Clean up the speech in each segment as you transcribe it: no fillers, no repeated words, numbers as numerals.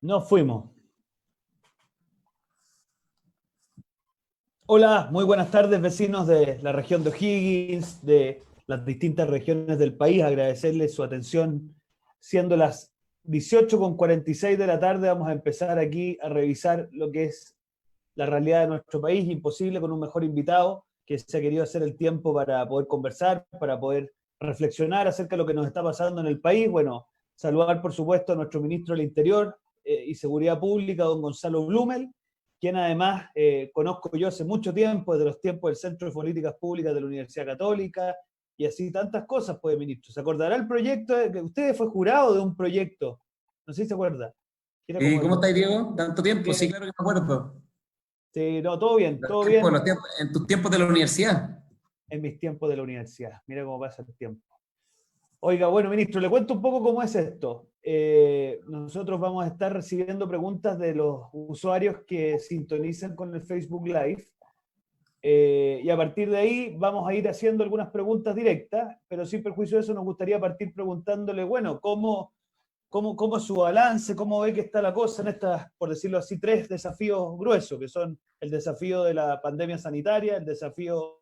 Nos fuimos. Hola, muy buenas tardes, vecinos de la región de O'Higgins, de las distintas regiones del país. Agradecerles su atención. Siendo las 18:46 de la tarde, vamos a empezar aquí a revisar lo que es la realidad de nuestro país. Imposible con un mejor invitado que se ha querido hacer el tiempo para poder conversar, para poder reflexionar acerca de lo que nos está pasando en el país. Bueno, saludar por supuesto a nuestro ministro del Interior y Seguridad Pública, don Gonzalo Blumel, quien además conozco yo hace mucho tiempo, desde los tiempos del Centro de Políticas Públicas de la Universidad Católica, y así tantas cosas, pues, ministro. ¿Se acordará el proyecto? Que usted fue jurado de un proyecto, no sé si se acuerda. Que era como ¿Cómo el... estáis, Diego? ¿Tanto tiempo? Sí, Bien. claro que me acuerdo. Sí, no, todo bien, todo bien. En tus tiempos de la universidad. En mis tiempos de la universidad. Mira cómo pasa el tiempo. Oiga, bueno, ministro, le cuento un poco cómo es esto. Nosotros vamos a estar recibiendo preguntas de los usuarios que sintonizan con el Facebook Live. Y a partir de ahí vamos a ir haciendo algunas preguntas directas, pero sin perjuicio de eso nos gustaría partir preguntándole, bueno, ¿cómo es su balance? ¿Cómo ve que está la cosa en estas, por decirlo así, tres desafíos gruesos, que son el desafío de la pandemia sanitaria, el desafío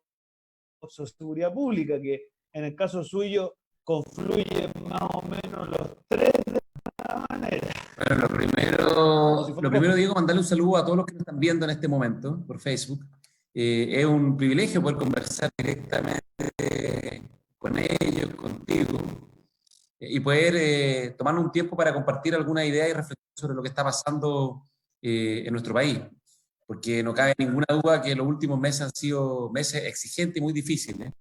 de seguridad pública, que en el caso suyo confluye más o menos los tres de la manera? Bueno, Como si fuera lo primero, Diego, mandarle un saludo a todos los que nos están viendo en este momento por Facebook. Es un privilegio poder conversar directamente con ellos, contigo, y poder tomarnos un tiempo para compartir alguna idea y reflexión sobre lo que está pasando en nuestro país. Porque no cabe ninguna duda que los últimos meses han sido meses exigentes y muy difíciles.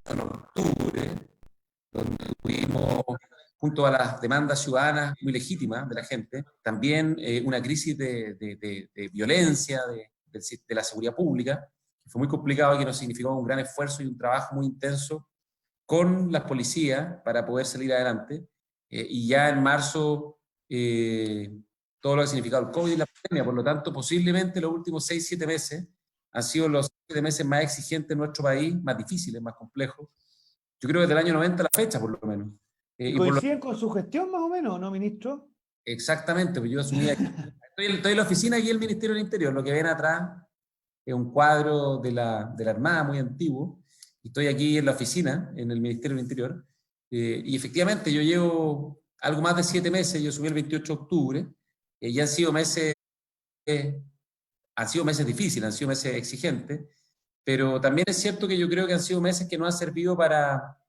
En octubre, donde tuvimos, junto a las demandas ciudadanas muy legítimas de la gente, también una crisis de violencia de la seguridad pública, que fue muy complicado y que nos significó un gran esfuerzo y un trabajo muy intenso con las policías para poder salir adelante. Y ya en marzo, todo lo que ha significado el COVID y la pandemia, por lo tanto, posiblemente los últimos 6, 7 meses han sido los 7 meses más exigentes en nuestro país, más difíciles, más complejos. Yo creo que desde el año 90 a la fecha, por lo menos. ¿Y Y por lo coinciden con su gestión más o menos, no, ministro? exactamente, pues yo asumí aquí. Estoy en la oficina aquí del Ministerio del Interior. Lo que ven atrás es un cuadro de la Armada muy antiguo. Y estoy aquí en la oficina, en el Ministerio del Interior. Y efectivamente, yo llevo algo más de 7 meses. Yo subí el 28 de octubre. Y eh, han sido meses difíciles, han sido meses exigentes. Pero también es cierto que yo creo que han sido meses que nos han servido para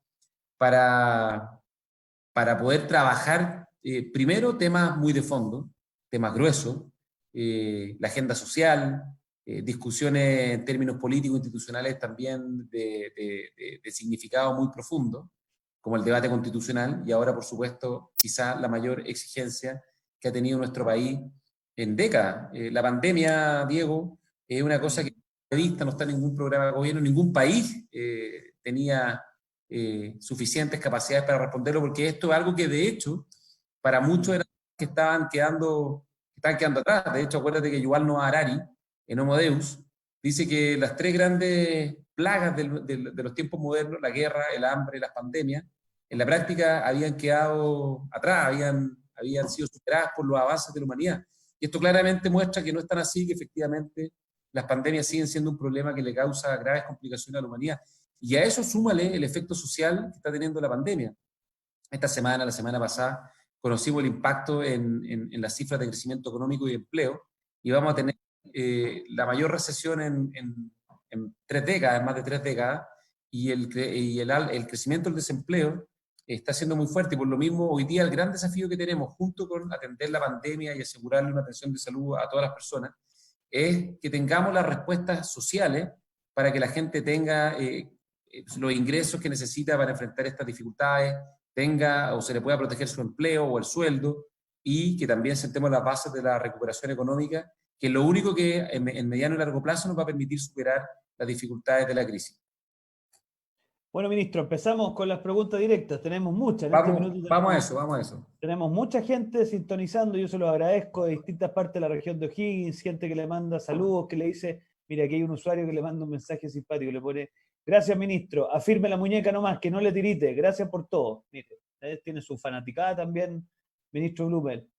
poder trabajar, primero, temas muy de fondo, temas gruesos, la agenda social, discusiones en términos políticos institucionales también de significado muy profundo, como el debate constitucional, y ahora, por supuesto, quizá la mayor exigencia que ha tenido nuestro país en décadas. La pandemia, Diego, es una cosa que no está en ningún programa de gobierno, ningún país tenía suficientes capacidades para responderlo, porque esto es algo que de hecho para muchos eran que estaban quedando atrás. De hecho, acuérdate que Yuval Noah Harari, en Homo Deus, dice que las tres grandes plagas de los tiempos modernos, la guerra, el hambre, las pandemias, en la práctica habían quedado atrás, habían sido superadas por los avances de la humanidad. Y esto claramente muestra que no es tan así, que efectivamente las pandemias siguen siendo un problema que le causa graves complicaciones a la humanidad. Y a eso súmale el efecto social que está teniendo la pandemia. Esta semana, la semana pasada, conocimos el impacto en las cifras de crecimiento económico y empleo, y vamos a tener la mayor recesión en 3 décadas, en más de 3 décadas, y el crecimiento del desempleo está siendo muy fuerte, y por lo mismo hoy día el gran desafío que tenemos, junto con atender la pandemia y asegurarle una atención de salud a todas las personas, es que tengamos las respuestas sociales para que la gente tenga los ingresos que necesita para enfrentar estas dificultades, tenga o se le pueda proteger su empleo o el sueldo, y que también sentemos las bases de la recuperación económica, que es lo único que en mediano y largo plazo nos va a permitir superar las dificultades de la crisis. Bueno, ministro, empezamos con las preguntas directas. Tenemos muchas. En este Vamos, minuto vamos a eso, vamos a eso. tenemos mucha gente sintonizando. Yo se los agradezco de distintas partes de la región de O'Higgins, gente que le manda saludos, que le dice, mira, aquí hay un usuario que le manda un mensaje simpático, le pone, gracias, ministro, afirme la muñeca nomás, que no le tirite, gracias por todo. Mire, tiene su fanaticada también, ministro Blumel.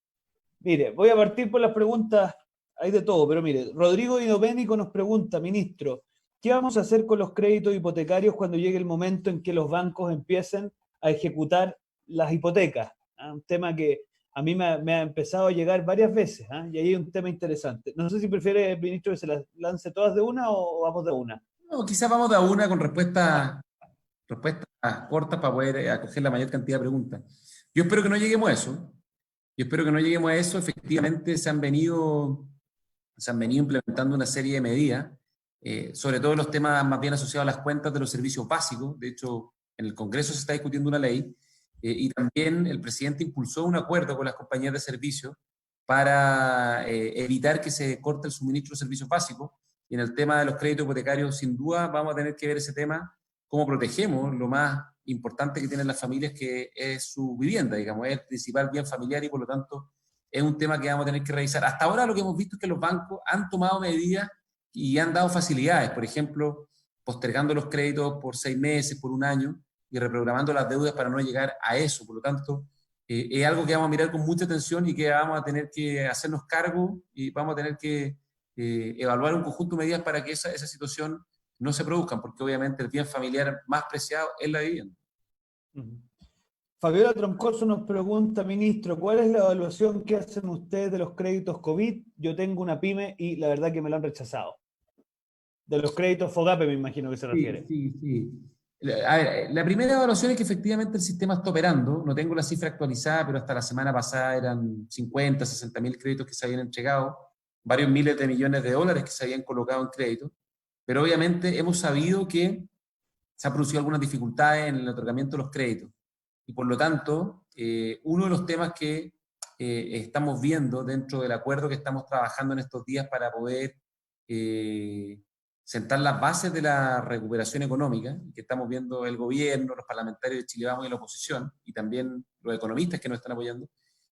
Mire, voy a partir por las preguntas, hay de todo, pero mire, Rodrigo Di Domenico nos pregunta, ministro, ¿qué vamos a hacer con los créditos hipotecarios cuando llegue el momento en que los bancos empiecen a ejecutar las hipotecas? ¿Ah? Un tema que a mí me ha empezado a llegar varias veces, ¿ah? Y ahí hay un tema interesante. No sé si prefiere, ministro, que se las lance todas de una o vamos de una. No, quizás vamos de a una con respuestas cortas para poder acoger la mayor cantidad de preguntas. Yo espero que no lleguemos a eso. Yo espero que no lleguemos a eso. Efectivamente, se han venido implementando una serie de medidas, sobre todo los temas más bien asociados a las cuentas de los servicios básicos. De hecho, en el Congreso se está discutiendo una ley, y también el presidente impulsó un acuerdo con las compañías de servicios para evitar que se corte el suministro de servicios básicos. Y en el tema de los créditos hipotecarios, sin duda, vamos a tener que ver ese tema, cómo protegemos lo más importante que tienen las familias, que es su vivienda, digamos, es el principal bien familiar, y por lo tanto es un tema que vamos a tener que revisar. Hasta ahora lo que hemos visto es que los bancos han tomado medidas y han dado facilidades, por ejemplo, postergando los créditos por 6 meses, por un año, y reprogramando las deudas para no llegar a eso. Por lo tanto, es algo que vamos a mirar con mucha atención y que vamos a tener que hacernos cargo, y vamos a tener que evaluar un conjunto de medidas para que esa situación no se produzcan, porque obviamente el bien familiar más preciado es la vivienda. Fabiola Troncoso nos pregunta, ministro, ¿cuál es la evaluación que hacen ustedes de los créditos COVID? Yo tengo una pyme y la verdad que me lo han rechazado. De los créditos FOGAPE me imagino que se refiere. Sí. A ver, la primera evaluación es que efectivamente el sistema está operando. No tengo la cifra actualizada, pero hasta la semana pasada eran 50, 60 mil créditos que se habían entregado, varios miles de millones de dólares que se habían colocado en crédito. Pero obviamente hemos sabido que se han producido algunas dificultades en el otorgamiento de los créditos. Y por lo tanto, uno de los temas que estamos viendo dentro del acuerdo que estamos trabajando en estos días para poder sentar las bases de la recuperación económica, que estamos viendo el gobierno, los parlamentarios de Chile Vamos y la oposición, y también los economistas que nos están apoyando,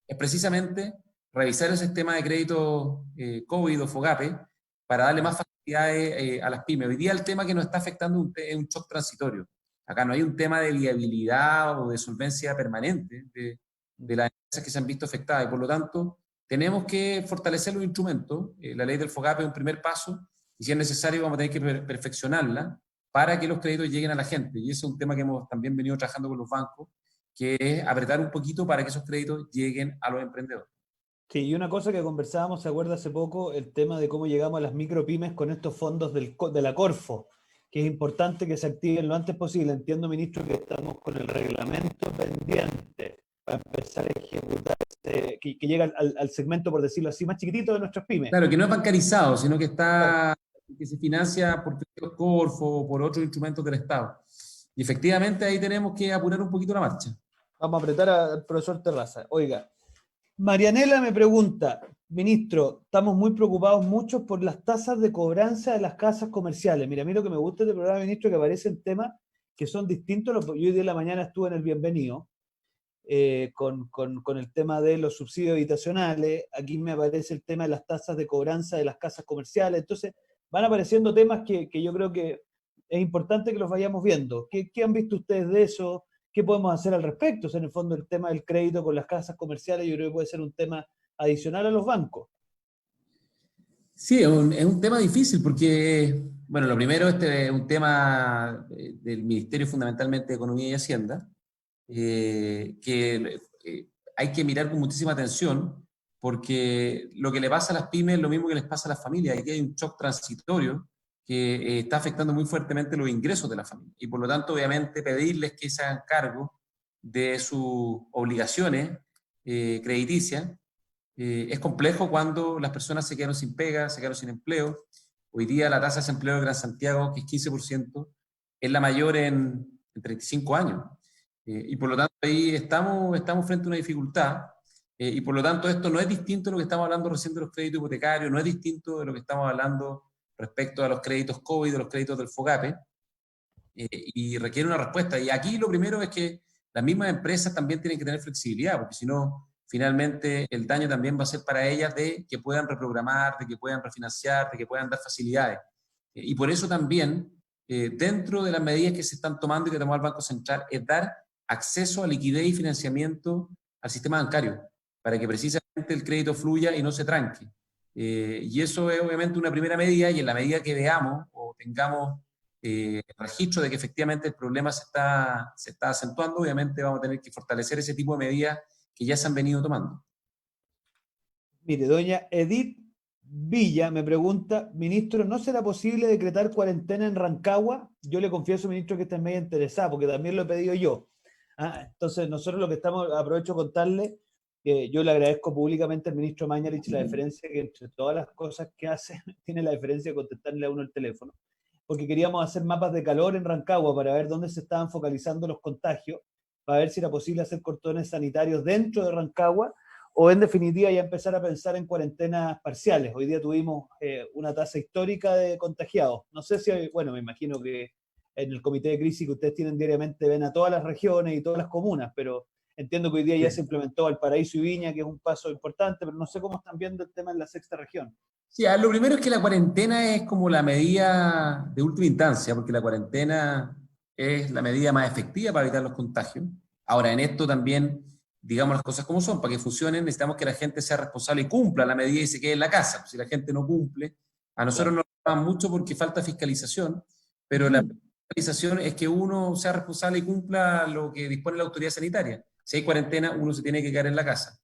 es precisamente revisar el sistema de crédito COVID o FOGAPE para darle más facilidades a las pymes. Hoy día el tema que nos está afectando es un shock transitorio. Acá no hay un tema de viabilidad o de solvencia permanente de las empresas que se han visto afectadas, y por lo tanto tenemos que fortalecer los instrumentos. La ley del FOGAPE es un primer paso, y si es necesario vamos a tener que perfeccionarla para que los créditos lleguen a la gente. Y ese es un tema que hemos también venido trabajando con los bancos, que es apretar un poquito para que esos créditos lleguen a los emprendedores. Sí, y una cosa que conversábamos, ¿se acuerda hace poco? El tema de cómo llegamos a las micropymes con estos fondos de la Corfo, que es importante que se activen lo antes posible. Entiendo, ministro, que estamos con el reglamento pendiente para empezar a ejecutar, que llega al segmento, por decirlo así, más chiquitito de nuestras pymes. Claro, que no es bancarizado, sino que que se financia por créditos Corfo o por otros instrumentos del Estado. Y efectivamente ahí tenemos que apurar un poquito la marcha. Vamos a apretar al profesor Terraza. Oiga, Marianela me pregunta, ministro, estamos muy preocupados muchos por las tasas de cobranza de las casas comerciales. Mira, a mí lo que me gusta de este programa, ministro, que aparecen temas que son distintos. Yo hoy día en la mañana estuve en el Bienvenido con el tema de los subsidios habitacionales. Aquí me aparece el tema de las tasas de cobranza de las casas comerciales. Entonces, van apareciendo temas que yo creo que es importante que los vayamos viendo. ¿Qué han visto ustedes de eso? ¿Qué podemos hacer al respecto? O sea, en el fondo el tema del crédito con las casas comerciales yo creo que puede ser un tema adicional a los bancos. Sí, es un tema difícil porque, bueno, lo primero, este es un tema del Ministerio fundamentalmente de Economía y Hacienda, que hay que mirar con muchísima atención, porque lo que le pasa a las pymes es lo mismo que les pasa a las familias. Aquí hay un shock transitorio que está afectando muy fuertemente los ingresos de la familia, y por lo tanto, obviamente, pedirles que se hagan cargo de sus obligaciones crediticias es complejo cuando las personas se quedaron sin pega, se quedaron sin empleo. Hoy día la tasa de desempleo de Gran Santiago, que es 15%, es la mayor en 35 años. Y por lo tanto ahí estamos frente a una dificultad, y por lo tanto esto no es distinto de lo que estamos hablando recién de los créditos hipotecarios, no es distinto de lo que estamos hablando respecto a los créditos COVID, de los créditos del FOGAPE, y requiere una respuesta. Y aquí lo primero es que las mismas empresas también tienen que tener flexibilidad, porque si no, finalmente el daño también va a ser para ellas de que puedan reprogramar, de que puedan refinanciar, de que puedan dar facilidades. Y por eso también, dentro de las medidas que se están tomando y que tomó el Banco Central, es dar acceso a liquidez y financiamiento al sistema bancario, para que precisamente el crédito fluya y no se tranque. Y eso es obviamente una primera medida, y en la medida que veamos o tengamos registro de que efectivamente el problema se está acentuando, obviamente vamos a tener que fortalecer ese tipo de medidas que ya se han venido tomando. Mire, doña Edith Villa me pregunta, ministro, ¿no será posible decretar cuarentena en Rancagua? Yo le confieso, ministro, que está medio interesado, porque también lo he pedido yo. Entonces, nosotros lo que estamos, aprovecho de contarle, que yo le agradezco públicamente al ministro Mañalich la deferencia que entre todas las cosas que hace, tiene la deferencia de contestarle a uno el teléfono, porque queríamos hacer mapas de calor en Rancagua para ver dónde se estaban focalizando los contagios, para ver si era posible hacer cordones sanitarios dentro de Rancagua, o en definitiva ya empezar a pensar en cuarentenas parciales. Hoy día tuvimos una tasa histórica de contagiados. No sé si, bueno, me imagino que en el comité de crisis que ustedes tienen diariamente ven a todas las regiones y todas las comunas, pero entiendo que hoy día ya se implementó Valparaíso y Viña, que es un paso importante, pero no sé cómo están viendo el tema en la sexta región. Sí, lo primero es que la cuarentena es como la medida de última instancia, porque la cuarentena es la medida más efectiva para evitar los contagios. Ahora, en esto también, digamos las cosas como son, para que funcionen necesitamos que la gente sea responsable y cumpla la medida y se quede en la casa. Si la gente no cumple, a nosotros nos reclaman mucho porque falta fiscalización, pero la fiscalización es que uno sea responsable y cumpla lo que dispone la autoridad sanitaria. Si hay cuarentena, uno se tiene que quedar en la casa.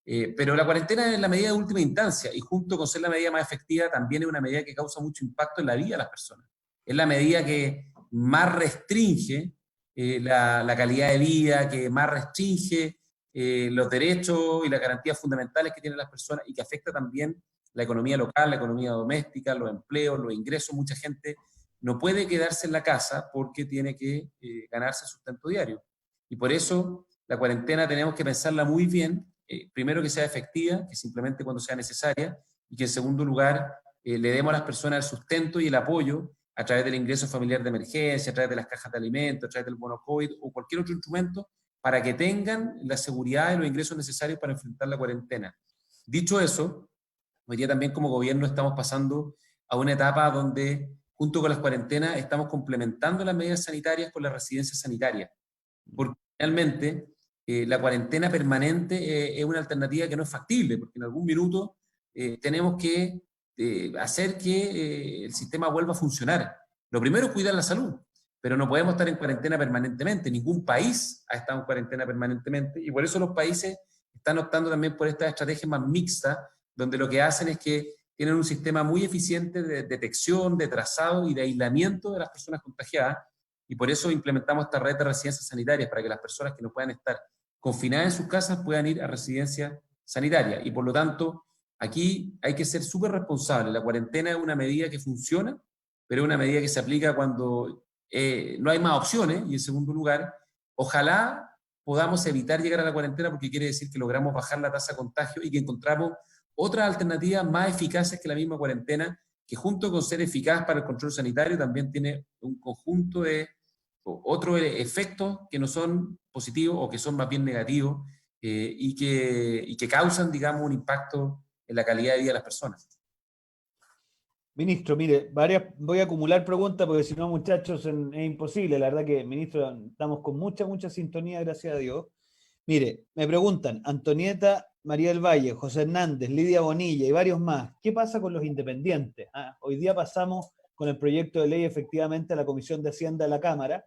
Pero la cuarentena es la medida de última instancia, y junto con ser la medida más efectiva, también es una medida que causa mucho impacto en la vida de las personas. Es la medida que más restringe la calidad de vida, que más restringe los derechos y las garantías fundamentales que tienen las personas, y que afecta también la economía local, la economía doméstica, los empleos, los ingresos. Mucha gente no puede quedarse en la casa porque tiene que ganarse el sustento diario. Y por eso la cuarentena tenemos que pensarla muy bien. Primero, que sea efectiva, que simplemente cuando sea necesaria, y que en segundo lugar le demos a las personas el sustento y el apoyo a través del ingreso familiar de emergencia, a través de las cajas de alimentos, a través del bono COVID o cualquier otro instrumento, para que tengan la seguridad y los ingresos necesarios para enfrentar la cuarentena. Dicho eso, hoy día también como gobierno estamos pasando a una etapa donde, junto con las cuarentenas, estamos complementando las medidas sanitarias con las residencias sanitarias, porque realmente la cuarentena permanente es una alternativa que no es factible, porque en algún minuto tenemos que hacer que el sistema vuelva a funcionar. Lo primero es cuidar la salud, pero no podemos estar en cuarentena permanentemente. Ningún país ha estado en cuarentena permanentemente, y por eso los países están optando también por estas estrategias más mixtas, donde lo que hacen es que tienen un sistema muy eficiente de detección, de trazado y de aislamiento de las personas contagiadas, y por eso implementamos esta red de residencias sanitarias, para que las personas que no puedan estar confinadas en sus casas puedan ir a residencias sanitarias. Y por lo tanto, aquí hay que ser súper responsable. La cuarentena es una medida que funciona, pero es una medida que se aplica cuando no hay más opciones. Y en segundo lugar, ojalá podamos evitar llegar a la cuarentena, porque quiere decir que logramos bajar la tasa de contagio y que encontramos otras alternativas más eficaces que la misma cuarentena, que junto con ser eficaz para el control sanitario, también tiene un conjunto de otros efectos que no son positivos o que son más bien negativos, y que causan, digamos, un impacto en la calidad de vida de las personas. Ministro, mire, voy a acumular preguntas porque si no, muchachos, es imposible. La verdad que, ministro, estamos con mucha sintonía, gracias a Dios. Mire, me preguntan, Antonieta María del Valle, José Hernández, Lidia Bonilla y varios más, ¿qué pasa con los independientes? Hoy día pasamos con el proyecto de ley efectivamente a la Comisión de Hacienda de la Cámara,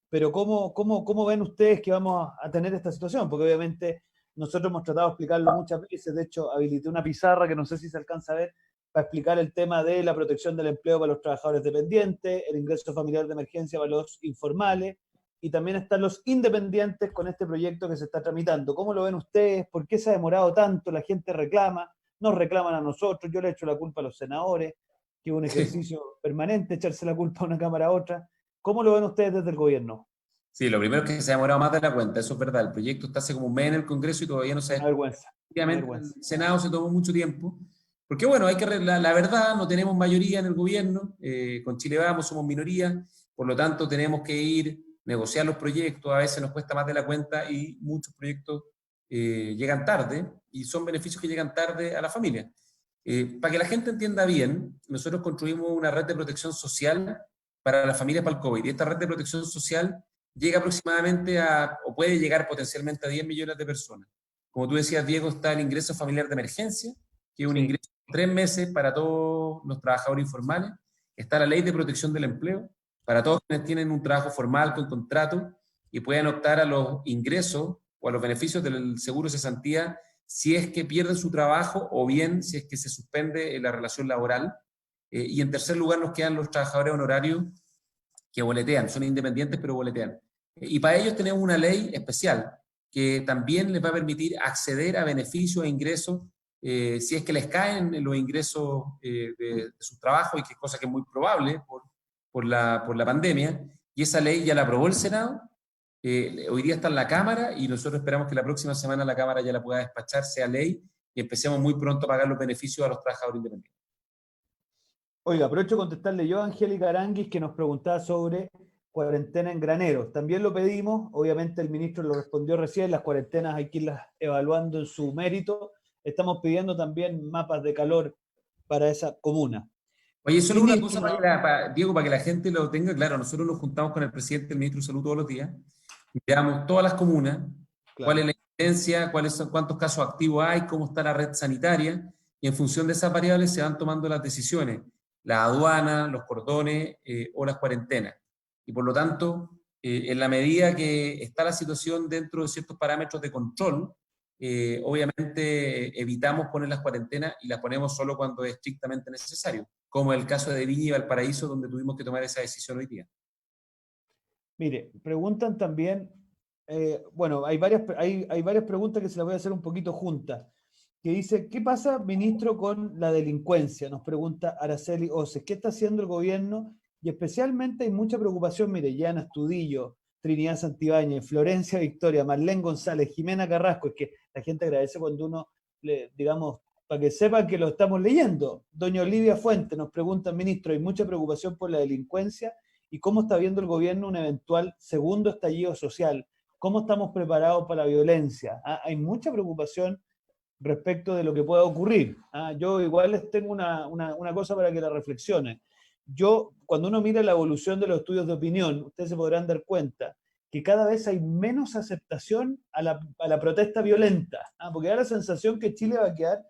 pero ¿cómo ven ustedes que vamos a tener esta situación? Porque obviamente nosotros hemos tratado de explicarlo muchas veces, de hecho habilité una pizarra que no sé si se alcanza a ver, para explicar el tema de la protección del empleo para los trabajadores dependientes, el ingreso familiar de emergencia para los informales, y también están los independientes con este proyecto que se está tramitando. ¿Cómo lo ven ustedes? ¿Por qué se ha demorado tanto? La gente reclama, nos reclaman a nosotros, yo le echo la culpa a los senadores, que es un ejercicio permanente echarse la culpa a una cámara a otra. ¿Cómo lo ven ustedes desde el gobierno? Sí, lo primero es que se ha demorado más de la cuenta, eso es verdad. El proyecto está hace como un mes en el Congreso y todavía no se ha... Una vergüenza, una Obviamente vergüenza. el Senado se tomó mucho tiempo, porque bueno, la verdad, no tenemos mayoría en el gobierno, con Chile Vamos somos minoría, por lo tanto tenemos que ir, negociar los proyectos, a veces nos cuesta más de la cuenta, y muchos proyectos llegan tarde, y son beneficios que llegan tarde a la familia. Para que la gente entienda bien, nosotros construimos una red de protección social para las familias para el COVID, y esta red de protección social llega aproximadamente o puede llegar potencialmente a 10 millones de personas. Como tú decías, Diego, está el ingreso familiar de emergencia, que es un Sí. ingreso de 3 meses para todos los trabajadores informales. Está la ley de protección del empleo, para todos quienes tienen un trabajo formal con contrato y puedan optar a los ingresos o a los beneficios del seguro de cesantía si es que pierden su trabajo o bien si es que se suspende la relación laboral. Y en tercer lugar nos quedan los trabajadores honorarios que boletean, son independientes pero boletean. Y para ellos tenemos una ley especial que también les va a permitir acceder a beneficios e ingresos si es que les caen los ingresos de sus trabajos, y que es cosa que es muy probable por la pandemia. Y esa ley ya la aprobó el Senado, hoy día está en la Cámara y nosotros esperamos que la próxima semana la Cámara ya la pueda despachar, sea ley, y empecemos muy pronto a pagar los beneficios a los trabajadores independientes. Oiga, aprovecho de contestarle yo a Angélica Aranguis, que nos preguntaba sobre cuarentena en graneros. También lo pedimos, obviamente el ministro lo respondió recién, las cuarentenas hay que irlas evaluando en su mérito. Estamos pidiendo también mapas de calor para esa comuna. Oye, solo una cosa, Ministro, Diego, para que la gente lo tenga claro. Nosotros nos juntamos con el presidente, el ministro de Salud todos los días, veamos todas las comunas, cuál es claro. la incidencia, cuántos casos activos hay, cómo está la red sanitaria, y en función de esas variables se van tomando las decisiones, la aduana, los cordones o las cuarentenas. Y por lo tanto, en la medida que está la situación dentro de ciertos parámetros de control, obviamente evitamos poner las cuarentenas y las ponemos solo cuando es estrictamente necesario, como el caso de Viña y Valparaíso, donde tuvimos que tomar esa decisión hoy día. Mire, preguntan también, bueno, hay varias preguntas que se las voy a hacer un poquito juntas, que dice, ¿qué pasa, ministro, con la delincuencia? Nos pregunta Araceli Oces, ¿qué está haciendo el gobierno? Y especialmente hay mucha preocupación, mire, Yana Estudillo, Trinidad Santibáñez, Florencia Victoria, Marlene González, Jimena Carrasco, es que la gente agradece cuando uno, digamos, para que sepan que lo estamos leyendo. Doña Olivia Fuente nos pregunta, ministro, hay mucha preocupación por la delincuencia y cómo está viendo el gobierno un eventual segundo estallido social, cómo estamos preparados para la violencia. Hay mucha preocupación respecto de lo que pueda ocurrir. Yo igual les tengo una cosa para que la reflexionen. Yo, cuando uno mira la evolución de los estudios de opinión, ustedes se podrán dar cuenta que cada vez hay menos aceptación a la protesta violenta, porque da la sensación que Chile va a quedar,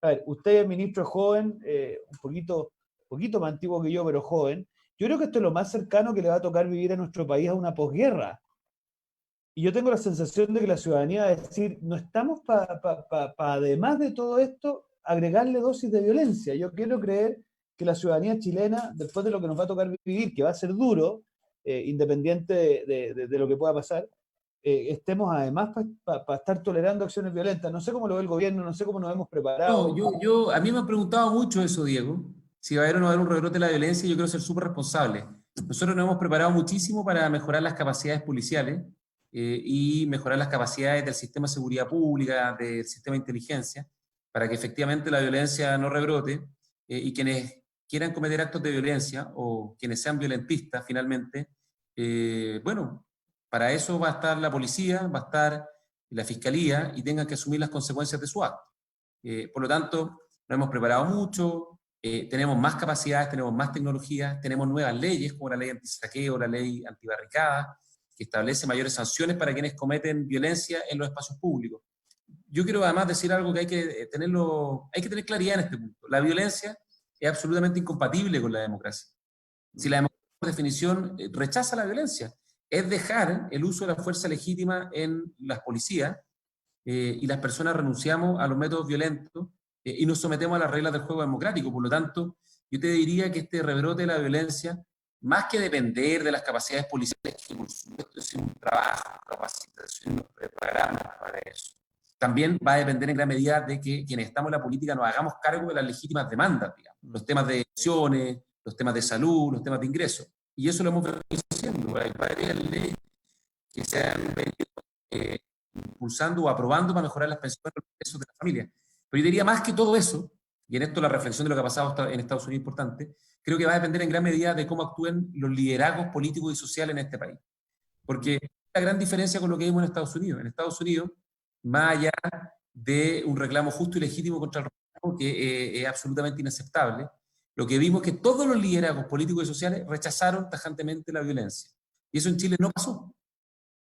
a ver, usted, ministro, es joven, un poquito más antiguo que yo, pero joven. Yo creo que esto es lo más cercano que le va a tocar vivir a nuestro país a una posguerra. Y yo tengo la sensación de que la ciudadanía va a decir, no estamos para, además de todo esto, agregarle dosis de violencia. Yo quiero creer que la ciudadanía chilena, después de lo que nos va a tocar vivir, que va a ser duro, independiente de lo que pueda pasar, estemos además para estar tolerando acciones violentas. No sé cómo lo ve el gobierno, no sé cómo nos hemos preparado. No, a mí me han preguntado mucho eso, Diego, si va a haber o no va a haber un rebrote de la violencia. Y yo quiero ser súper responsable. Nosotros nos hemos preparado muchísimo para mejorar las capacidades policiales y mejorar las capacidades del sistema de seguridad pública, del sistema de inteligencia, para que efectivamente la violencia no rebrote y quienes quieran cometer actos de violencia o quienes sean violentistas finalmente, bueno, para eso va a estar la policía, va a estar la fiscalía y tengan que asumir las consecuencias de su acto. Por lo tanto, nos hemos preparado mucho, tenemos más capacidades, tenemos más tecnologías, tenemos nuevas leyes como la ley antisaqueo, la ley antibarricada, que establece mayores sanciones para quienes cometen violencia en los espacios públicos. Yo quiero además decir algo que hay que tener claridad en este punto. La violencia es absolutamente incompatible con la democracia. Si la democracia, por definición, rechaza la violencia, es dejar el uso de la fuerza legítima en las policías, y las personas renunciamos a los métodos violentos y nos sometemos a las reglas del juego democrático. Por lo tanto, yo te diría que este rebrote de la violencia, más que depender de las capacidades policiales, que por supuesto es un trabajo, capacitación, nos preparamos para eso, también va a depender en gran medida de que quienes estamos en la política nos hagamos cargo de las legítimas demandas, digamos, los temas de elecciones, los temas de salud, los temas de ingresos. Y eso lo hemos venido haciendo. Hay varias leyes que se han venido impulsando o aprobando para mejorar las pensiones y los ingresos de la familia. Pero yo diría más que todo eso, y en esto la reflexión de lo que ha pasado en Estados Unidos es importante, creo que va a depender en gran medida de cómo actúen los liderazgos políticos y sociales en este país. Porque la gran diferencia con lo que vimos en Estados Unidos. En Estados Unidos, más allá de un reclamo justo y legítimo contra el reclamo, que es absolutamente inaceptable, lo que vimos es que todos los liderazgos políticos y sociales rechazaron tajantemente la violencia. Y eso en Chile no pasó.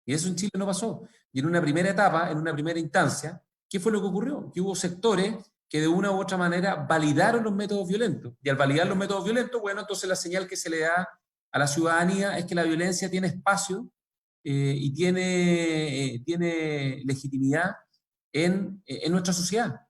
Y eso en Chile no pasó. Y en una primera etapa, en una primera instancia, ¿qué fue lo que ocurrió? Que hubo sectores que de una u otra manera validaron los métodos violentos. Y al validar los métodos violentos, bueno, entonces la señal que se le da a la ciudadanía es que la violencia tiene espacio y tiene legitimidad en nuestra sociedad.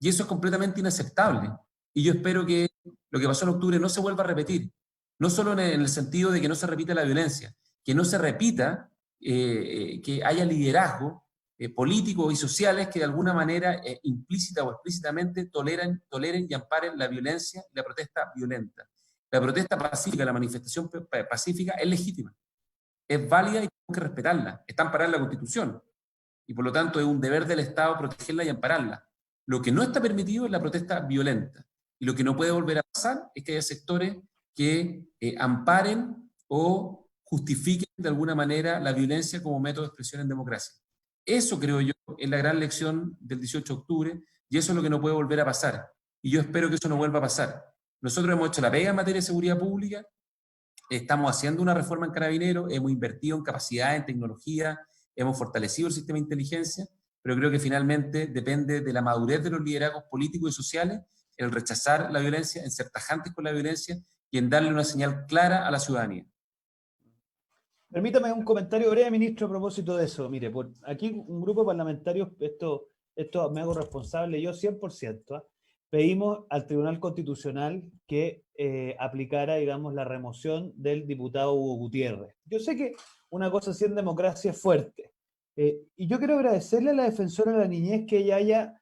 Y eso es completamente inaceptable. Y yo espero que lo que pasó en octubre no se vuelva a repetir. No solo en el sentido de que no se repita la violencia, que no se repita que haya liderazgo políticos y sociales que de alguna manera implícita o explícitamente toleren y amparen la violencia y la protesta violenta. La protesta pacífica, la manifestación pacífica es legítima, es válida y tenemos que respetarla, está amparada en la Constitución y por lo tanto es un deber del Estado protegerla y ampararla. Lo que no está permitido es la protesta violenta y lo que no puede volver a pasar es que haya sectores que amparen o justifiquen de alguna manera la violencia como método de expresión en democracia. Eso, creo yo, es la gran lección del 18 de octubre y eso es lo que no puede volver a pasar. Y yo espero que eso no vuelva a pasar. Nosotros hemos hecho la pega en materia de seguridad pública, estamos haciendo una reforma en Carabineros, hemos invertido en capacidad, en tecnología, hemos fortalecido el sistema de inteligencia, pero creo que finalmente depende de la madurez de los liderazgos políticos y sociales el rechazar la violencia, en ser tajantes con la violencia y en darle una señal clara a la ciudadanía. Permítame un comentario breve, ministro, a propósito de eso. Mire, por aquí un grupo de parlamentarios, esto me hago responsable yo 100%, ¿eh? Pedimos al Tribunal Constitucional que aplicara, digamos, la remoción del diputado Hugo Gutiérrez. Yo sé que una cosa así en democracia es fuerte. Y yo quiero agradecerle a la defensora de la niñez que ella haya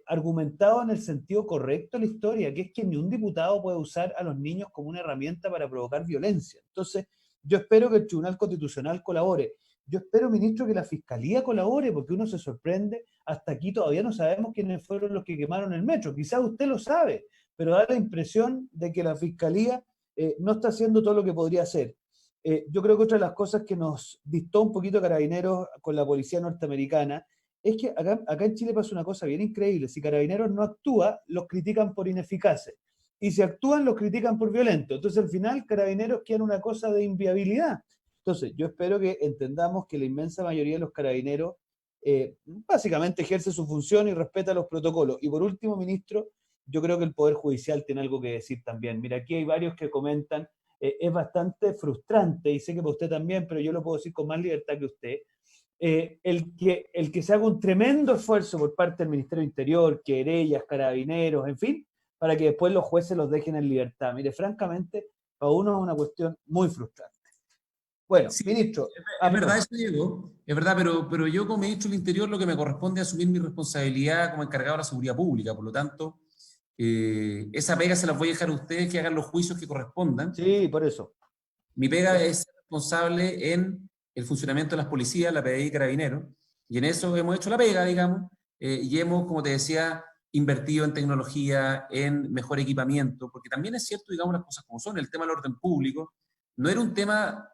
argumentado en el sentido correcto la historia, que es que ni un diputado puede usar a los niños como una herramienta para provocar violencia. Entonces, yo espero que el Tribunal Constitucional colabore. Yo espero, ministro, que la Fiscalía colabore, porque uno se sorprende. Hasta aquí todavía no sabemos quiénes fueron los que quemaron el metro. Quizás usted lo sabe, pero da la impresión de que la Fiscalía no está haciendo todo lo que podría hacer. Yo creo que otra de las cosas que nos distó un poquito Carabineros con la policía norteamericana es que acá en Chile pasa una cosa bien increíble. Si Carabineros no actúa, los critican por ineficaces. Y si actúan, los critican por violentos. Entonces, al final, Carabineros queda una cosa de inviabilidad. Entonces, yo espero que entendamos que la inmensa mayoría de los carabineros básicamente ejerce su función y respeta los protocolos. Y por último, ministro, yo creo que el Poder Judicial tiene algo que decir también. Mira, aquí hay varios que comentan, es bastante frustrante, y sé que para usted también, pero yo lo puedo decir con más libertad que usted, el que se haga un tremendo esfuerzo por parte del Ministerio del Interior, querellas, carabineros, en fin, para que después los jueces los dejen en libertad. Mire, francamente, para uno es una cuestión muy frustrante. Bueno, Sí, ministro. es verdad eso, Diego, es verdad, pero yo como ministro del Interior lo que me corresponde es asumir mi responsabilidad como encargado de la seguridad pública, por lo tanto, esa pega se las voy a dejar a ustedes que hagan los juicios que correspondan. Sí, por eso. Mi pega es ser responsable en el funcionamiento de las policías, la PDI y Carabineros, y en eso hemos hecho la pega, digamos, y hemos, como te decía, invertido en tecnología, en mejor equipamiento, porque también es cierto, digamos, las cosas como son, el tema del orden público no era un tema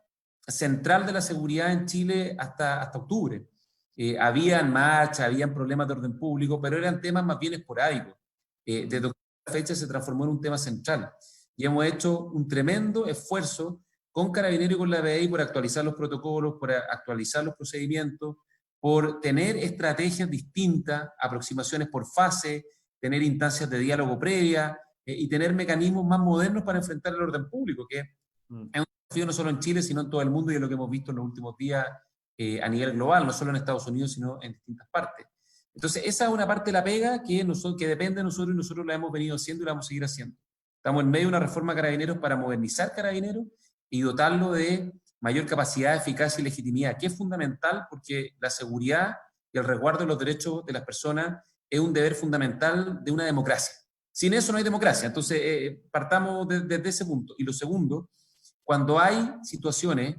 central de la seguridad en Chile hasta octubre. Habían marchas, habían problemas de orden público, pero eran temas más bien esporádicos. Desde la fecha se transformó en un tema central. Y hemos hecho un tremendo esfuerzo con Carabineros y con la PDI por actualizar los protocolos, por actualizar los procedimientos, por tener estrategias distintas, aproximaciones por fase, tener instancias de diálogo previa y tener mecanismos más modernos para enfrentar el orden público, que es un desafío no solo en Chile, sino en todo el mundo, y es lo que hemos visto en los últimos días a nivel global, no solo en Estados Unidos, sino en distintas partes. Entonces, esa es una parte de la pega que depende de nosotros y nosotros la hemos venido haciendo y la vamos a seguir haciendo. Estamos en medio de una reforma de Carabineros para modernizar Carabineros y dotarlo de mayor capacidad, eficacia y legitimidad, que es fundamental porque la seguridad y el resguardo de los derechos de las personas es un deber fundamental de una democracia. Sin eso no hay democracia. Entonces, partamos desde ese punto. Y lo segundo, cuando hay situaciones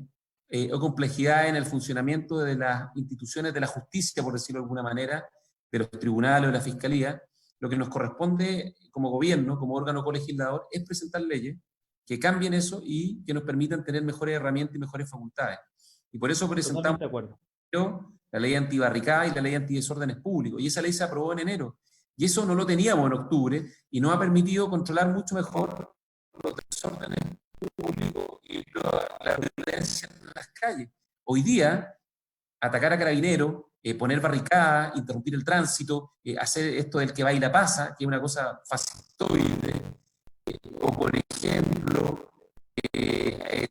o complejidad en el funcionamiento de las instituciones de la justicia, por decirlo de alguna manera, de los tribunales o de la fiscalía, lo que nos corresponde como gobierno, como órgano colegislador, es presentar leyes que cambien eso y que nos permitan tener mejores herramientas y mejores facultades. Y por eso presentamos la ley antibarricada y la ley antidesórdenes públicos. Y esa ley se aprobó en enero. Y eso no lo teníamos en octubre y nos ha permitido controlar mucho mejor los desórdenes públicos y la violencia en las calles. Hoy día, atacar a Carabineros, poner barricadas, interrumpir el tránsito, hacer esto del que baila pasa, que es una cosa fascistoide, o por ejemplo,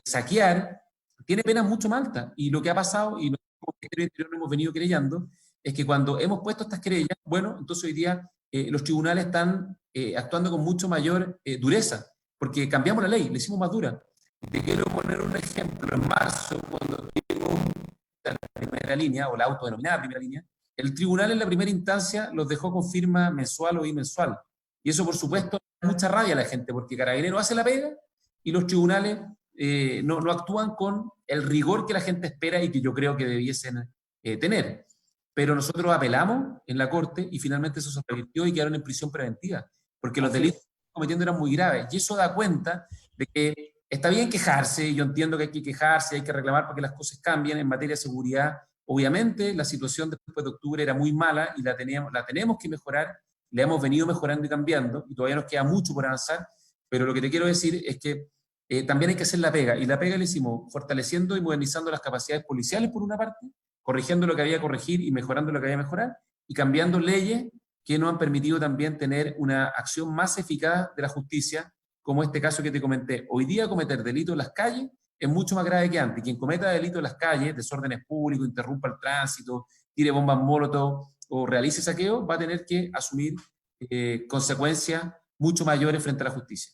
saquear, tiene penas mucho más altas. Y lo que ha pasado, y nosotros como Ministerio del Interior lo hemos venido creyendo, es que cuando hemos puesto estas querellas, bueno, entonces hoy día los tribunales están actuando con mucho mayor dureza, porque cambiamos la ley, le hicimos más dura. Te quiero poner un ejemplo. En marzo, cuando llegó la primera línea, o la autodenominada primera línea, el tribunal en la primera instancia los dejó con firma mensual o bimensual. Y eso, por supuesto, da mucha rabia a la gente, porque Carabineros hace la pega y los tribunales no actúan con el rigor que la gente espera y que yo creo que debiesen tener. Pero nosotros apelamos en la Corte y finalmente eso se revirtió y quedaron en prisión preventiva, porque los delitos que estaban cometiendo eran muy graves. Y eso da cuenta de que está bien quejarse, yo entiendo que hay que quejarse, hay que reclamar para que las cosas cambien en materia de seguridad. Obviamente la situación después de octubre era muy mala y la tenemos que mejorar, la hemos venido mejorando y cambiando, y todavía nos queda mucho por avanzar, pero lo que te quiero decir es que también hay que hacer la pega, y la pega la hicimos fortaleciendo y modernizando las capacidades policiales por una parte, corrigiendo lo que había que corregir y mejorando lo que había que mejorar, y cambiando leyes que nos han permitido también tener una acción más eficaz de la justicia, como este caso que te comenté. Hoy día cometer delito en las calles es mucho más grave que antes. Quien cometa delito en las calles, desórdenes públicos, interrumpa el tránsito, tire bombas molotov o realice saqueo, va a tener que asumir consecuencias mucho mayores frente a la justicia.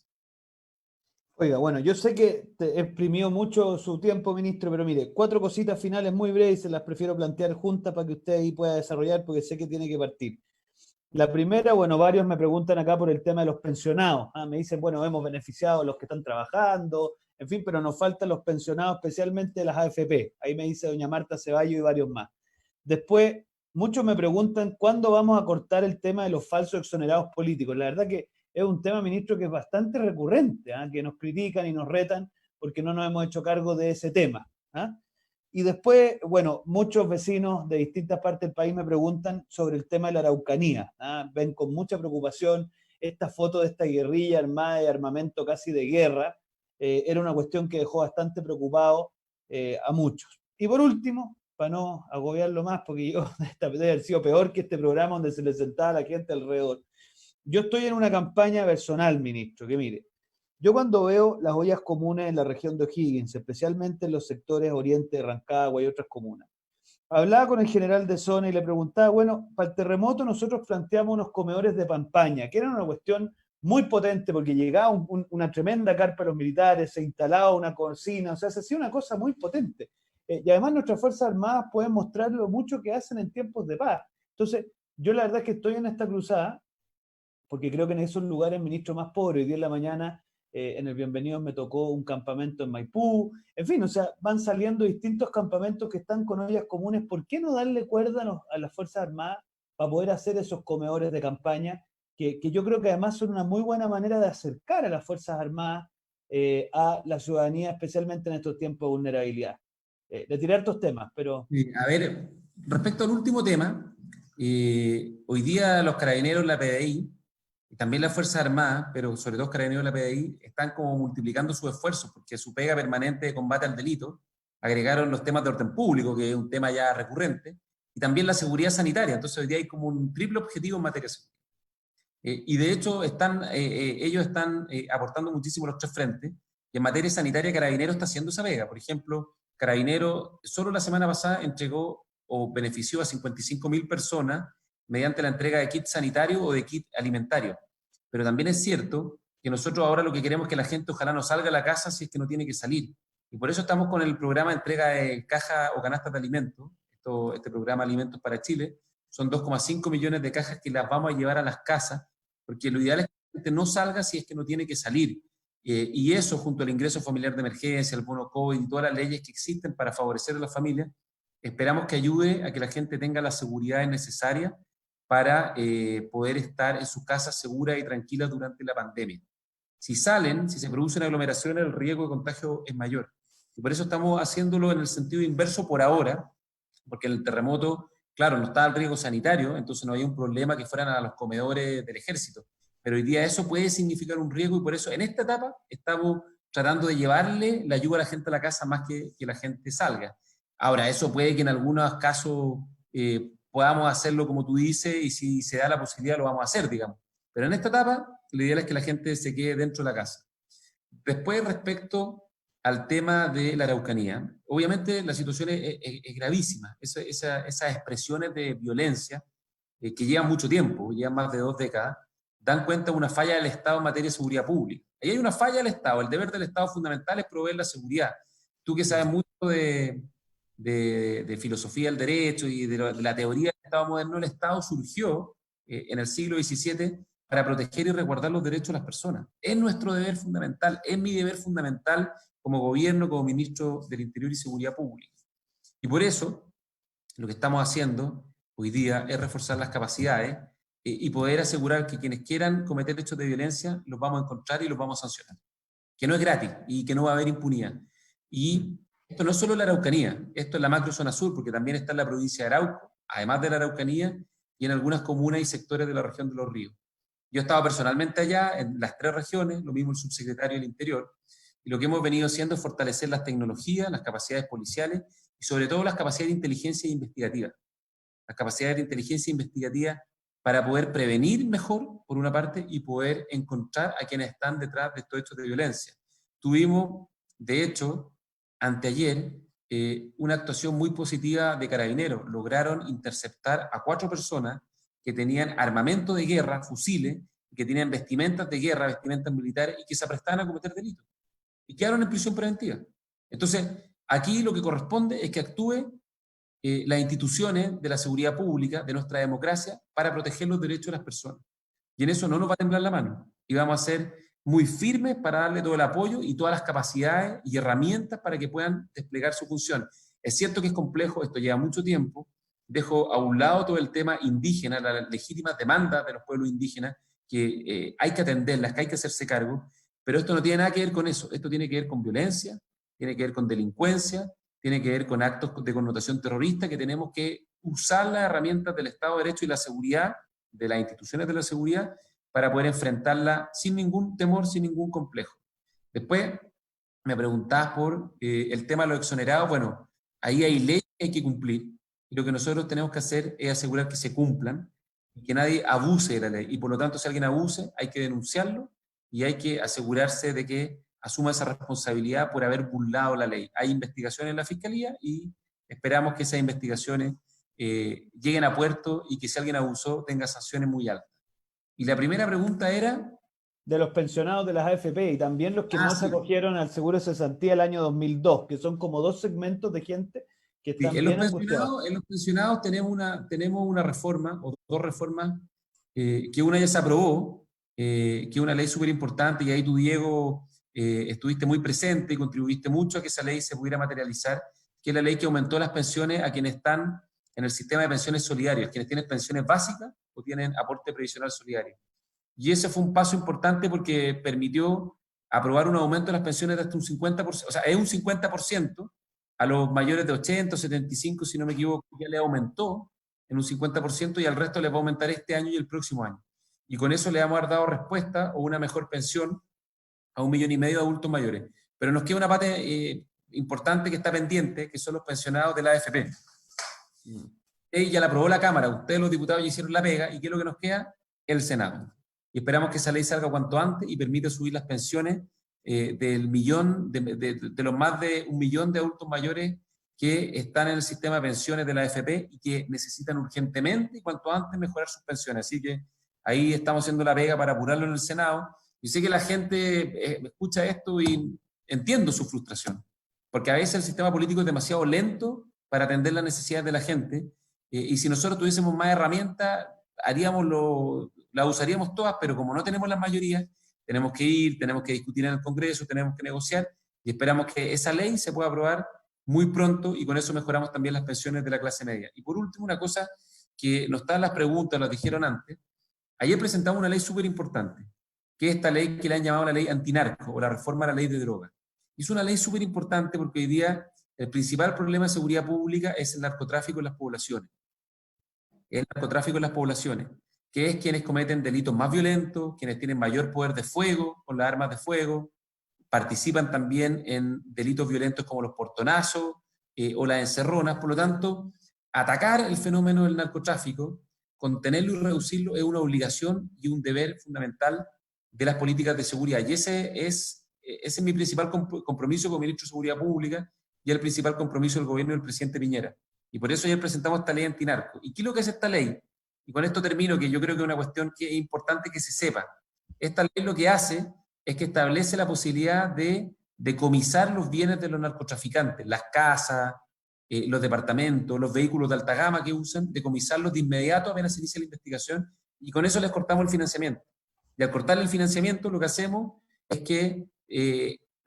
Oiga, bueno, yo sé que te exprimió mucho su tiempo, ministro, pero mire, 4 cositas finales muy breves y se las prefiero plantear juntas para que usted ahí pueda desarrollar porque sé que tiene que partir. La primera, bueno, varios me preguntan acá por el tema de los pensionados. Me dicen, bueno, hemos beneficiado a los que están trabajando, en fin, pero nos faltan los pensionados, especialmente las AFP. Ahí me dice doña Marta Ceballos y varios más. Después, muchos me preguntan cuándo vamos a cortar el tema de los falsos exonerados políticos. La verdad que es un tema, ministro, que es bastante recurrente, que nos critican y nos retan porque no nos hemos hecho cargo de ese tema. Y después, bueno, muchos vecinos de distintas partes del país me preguntan sobre el tema de la Araucanía. Ven con mucha preocupación esta foto de esta guerrilla armada de armamento casi de guerra. Era una cuestión que dejó bastante preocupado a muchos. Y por último, para no agobiarlo más, porque yo debe haber sido peor que este programa donde se le sentaba a la gente alrededor. Yo estoy en una campaña personal, ministro, que mire, yo cuando veo las ollas comunes en la región de O'Higgins, especialmente en los sectores oriente de Rancagua y otras comunas, hablaba con el general de zona y le preguntaba, bueno, para el terremoto nosotros planteamos unos comedores de pampaña, que eran una cuestión muy potente porque llegaba una tremenda carpa de los militares, se instalaba una cocina, o sea, se hacía una cosa muy potente. Y además nuestras Fuerzas Armadas pueden mostrar lo mucho que hacen en tiempos de paz. Entonces, yo la verdad es que estoy en esta cruzada, porque creo que en esos lugares, ministro, más pobres, hoy día en la mañana en el Bienvenido me tocó un campamento en Maipú, en fin, o sea, van saliendo distintos campamentos que están con ollas comunes. ¿Por qué no darle cuerda a las Fuerzas Armadas para poder hacer esos comedores de campaña? Que yo creo que además son una muy buena manera de acercar a las Fuerzas Armadas a la ciudadanía, especialmente en estos tiempos de vulnerabilidad. Le tiré hartos temas, pero... A ver, respecto al último tema, hoy día los carabineros, la PDI, y también las Fuerzas Armadas, pero sobre todo Carabineros de la PDI, están como multiplicando sus esfuerzos, porque su pega permanente de combate al delito, agregaron los temas de orden público, que es un tema ya recurrente, y también la seguridad sanitaria. Entonces hoy día hay como un triple objetivo en materia de seguridad. Y de hecho ellos están aportando muchísimo los 3 frentes, y en materia sanitaria Carabineros está haciendo esa pega. Por ejemplo, Carabineros solo la semana pasada entregó o benefició a 55.000 personas mediante la entrega de kit sanitario o de kit alimentario. Pero también es cierto que nosotros ahora lo que queremos es que la gente ojalá no salga a la casa si es que no tiene que salir. Y por eso estamos con el programa de entrega de cajas o canastas de alimentos, este programa Alimentos para Chile. Son 2,5 millones de cajas que las vamos a llevar a las casas, porque lo ideal es que la gente no salga si es que no tiene que salir. Y eso, junto al ingreso familiar de emergencia, el bono COVID y todas las leyes que existen para favorecer a las familias, esperamos que ayude a que la gente tenga las seguridades necesarias para poder estar en sus casas seguras y tranquilas durante la pandemia. Si salen, si se producen aglomeraciones, el riesgo de contagio es mayor. Y por eso estamos haciéndolo en el sentido inverso por ahora, porque en el terremoto, claro, no estaba el riesgo sanitario, entonces no había un problema que fueran a los comedores del ejército. Pero hoy día eso puede significar un riesgo, y por eso en esta etapa estamos tratando de llevarle la ayuda a la gente a la casa más que la gente salga. Ahora, eso puede que en algunos casos podamos hacerlo como tú dices, y si se da la posibilidad lo vamos a hacer, digamos. Pero en esta etapa, lo ideal es que la gente se quede dentro de la casa. Después, respecto al tema de la Araucanía, obviamente la situación es gravísima. Esas expresiones de violencia que llevan mucho tiempo, llevan más de 2 décadas, dan cuenta de una falla del Estado en materia de seguridad pública. Ahí hay una falla del Estado. El deber del Estado fundamental es proveer la seguridad. Tú que sabes mucho de filosofía del derecho y de la teoría del Estado moderno, el Estado surgió en el siglo XVII para proteger y resguardar los derechos de las personas. Es nuestro deber fundamental, es mi deber fundamental como gobierno, como ministro del Interior y Seguridad Pública. Y por eso, lo que estamos haciendo hoy día es reforzar las capacidades y poder asegurar que quienes quieran cometer hechos de violencia los vamos a encontrar y los vamos a sancionar. Que no es gratis y que no va a haber impunidad. Y esto no es solo la Araucanía, esto es la macro zona sur, porque también está en la provincia de Arauco, además de la Araucanía, y en algunas comunas y sectores de la región de los ríos. Yo he estado personalmente allá en las 3 regiones, lo mismo el subsecretario del Interior, y lo que hemos venido haciendo es fortalecer las tecnologías, las capacidades policiales y sobre todo las capacidades de inteligencia investigativa. Las capacidades de inteligencia investigativa para poder prevenir mejor, por una parte, y poder encontrar a quienes están detrás de estos hechos de violencia. Tuvimos, de hecho, anteayer, una actuación muy positiva de Carabineros. Lograron interceptar a 4 personas que tenían armamento de guerra, fusiles, que tenían vestimentas de guerra, vestimentas militares, y que se aprestaban a cometer delitos. Y quedaron en prisión preventiva. Entonces, aquí lo que corresponde es que actúe las instituciones de la seguridad pública, de nuestra democracia, para proteger los derechos de las personas. Y en eso no nos va a temblar la mano. Y vamos a ser muy firmes para darle todo el apoyo y todas las capacidades y herramientas para que puedan desplegar su función. Es cierto que es complejo, esto lleva mucho tiempo. Dejo a un lado todo el tema indígena, las legítimas demandas de los pueblos indígenas, que hay que atenderlas, que hay que hacerse cargo, pero esto no tiene nada que ver con eso. Esto tiene que ver con violencia, tiene que ver con delincuencia, tiene que ver con actos de connotación terrorista, que tenemos que usar las herramientas del Estado de Derecho y la seguridad, de las instituciones de la seguridad, para poder enfrentarla sin ningún temor, sin ningún complejo. Después me preguntabas por el tema de los exonerados. Bueno, ahí hay leyes que hay que cumplir, y lo que nosotros tenemos que hacer es asegurar que se cumplan, y que nadie abuse de la ley, y por lo tanto si alguien abuse hay que denunciarlo, y hay que asegurarse de que asuma esa responsabilidad por haber burlado la ley. Hay investigaciones en la Fiscalía y esperamos que esas investigaciones lleguen a puerto y que si alguien abusó tenga sanciones muy altas. Y la primera pregunta era... De los pensionados de las AFP y también los que no se acogieron al seguro de cesantía el año 2002, que son como 2 segmentos de gente que están bien angustiados. En los pensionados tenemos una reforma, o 2 reformas, que una ya se aprobó, que es una ley súper importante, y ahí tú, Diego, estuviste muy presente y contribuiste mucho a que esa ley se pudiera materializar, que es la ley que aumentó las pensiones a quienes están en el sistema de pensiones solidarias, quienes tienen pensiones básicas o tienen aporte previsional solidario. Y ese fue un paso importante porque permitió aprobar un aumento de las pensiones de hasta un 50%, o sea, es un 50%, a los mayores de 80 o 75, si no me equivoco, ya le aumentó en un 50%, y al resto le va a aumentar este año y el próximo año. Y con eso le vamos a haber dado respuesta o una mejor pensión a 1,5 millones de adultos mayores. Pero nos queda una parte importante que está pendiente, que son los pensionados de la AFP. Ya la aprobó la Cámara, ustedes los diputados ya hicieron la pega, ¿y qué es lo que nos queda? El Senado. Y esperamos que esa ley salga cuanto antes y permita subir las pensiones del millón, de los más de 1 millón de adultos mayores que están en el sistema de pensiones de la AFP y que necesitan urgentemente y cuanto antes mejorar sus pensiones. Así que ahí estamos haciendo la pega para apurarlo en el Senado. Y sé que la gente escucha esto y entiendo su frustración, porque a veces el sistema político es demasiado lento para atender las necesidades de la gente, y si nosotros tuviésemos más herramientas, la usaríamos todas, pero como no tenemos las mayorías, tenemos que ir, tenemos que discutir en el Congreso, tenemos que negociar, y esperamos que esa ley se pueda aprobar muy pronto, y con eso mejoramos también las pensiones de la clase media. Y por último, una cosa que no está en las preguntas, lo dijeron antes, ayer presentamos una ley súper importante, que es esta ley que le han llamado la ley antinarco, o la reforma a la ley de drogas. Es una ley súper importante porque hoy día el principal problema de seguridad pública es el narcotráfico en las poblaciones. El narcotráfico en las poblaciones, que es quienes cometen delitos más violentos, quienes tienen mayor poder de fuego con las armas de fuego, participan también en delitos violentos como los portonazos o las encerronas. Por lo tanto, atacar el fenómeno del narcotráfico, contenerlo y reducirlo es una obligación y un deber fundamental de las políticas de seguridad. Y ese es mi principal compromiso como ministro de Seguridad Pública y el principal compromiso del gobierno del presidente Piñera. Y por eso ayer presentamos esta ley antinarco. ¿Y qué es lo que es esta ley? Y con esto termino, que yo creo que es una cuestión que es importante que se sepa. Esta ley lo que hace es que establece la posibilidad de decomisar los bienes de los narcotraficantes, las casas, los departamentos, los vehículos de alta gama que usan, decomisarlos de inmediato apenas se inicia la investigación, y con eso les cortamos el financiamiento. Y al cortarle el financiamiento, lo que hacemos es que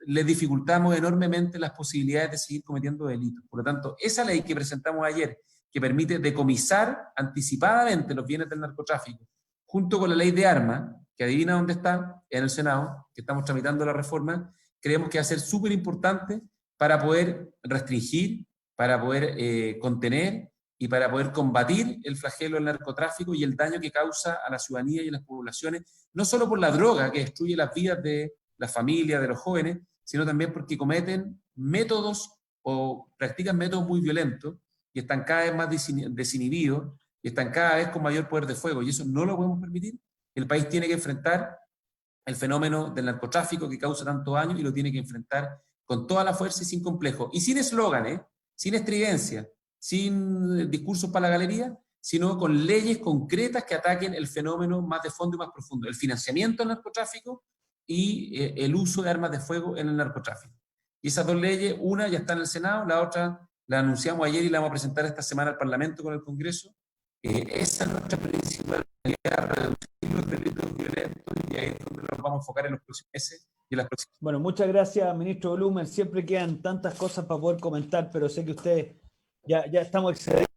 les dificultamos enormemente las posibilidades de seguir cometiendo delitos. Por lo tanto, esa ley que presentamos ayer, que permite decomisar anticipadamente los bienes del narcotráfico, junto con la ley de armas, que adivina dónde está, en el Senado, que estamos tramitando la reforma, creemos que va a ser súper importante para poder restringir, para poder contener y para poder combatir el flagelo del narcotráfico y el daño que causa a la ciudadanía y a las poblaciones, no solo por la droga que destruye las vidas de las familias, de los jóvenes, sino también porque cometen métodos o practican métodos muy violentos y están cada vez más desinhibidos y están cada vez con mayor poder de fuego, y eso no lo podemos permitir. El país tiene que enfrentar el fenómeno del narcotráfico que causa tanto daño y lo tiene que enfrentar con toda la fuerza y sin complejo. Y sin eslóganes, sin estridencia, sin discursos para la galería, sino con leyes concretas que ataquen el fenómeno más de fondo y más profundo, el financiamiento del narcotráfico y el uso de armas de fuego en el narcotráfico. Y esas dos leyes, una ya está en el Senado, la otra la anunciamos ayer y la vamos a presentar esta semana al Parlamento con el Congreso. Esa es nuestra principal realidad, reducir los delitos violentos, y ahí es donde nos vamos a enfocar en los próximos meses y en las próximas. Bueno, muchas gracias, ministro Blumen. Siempre quedan tantas cosas para poder comentar, pero sé que usted ya estamos excediendo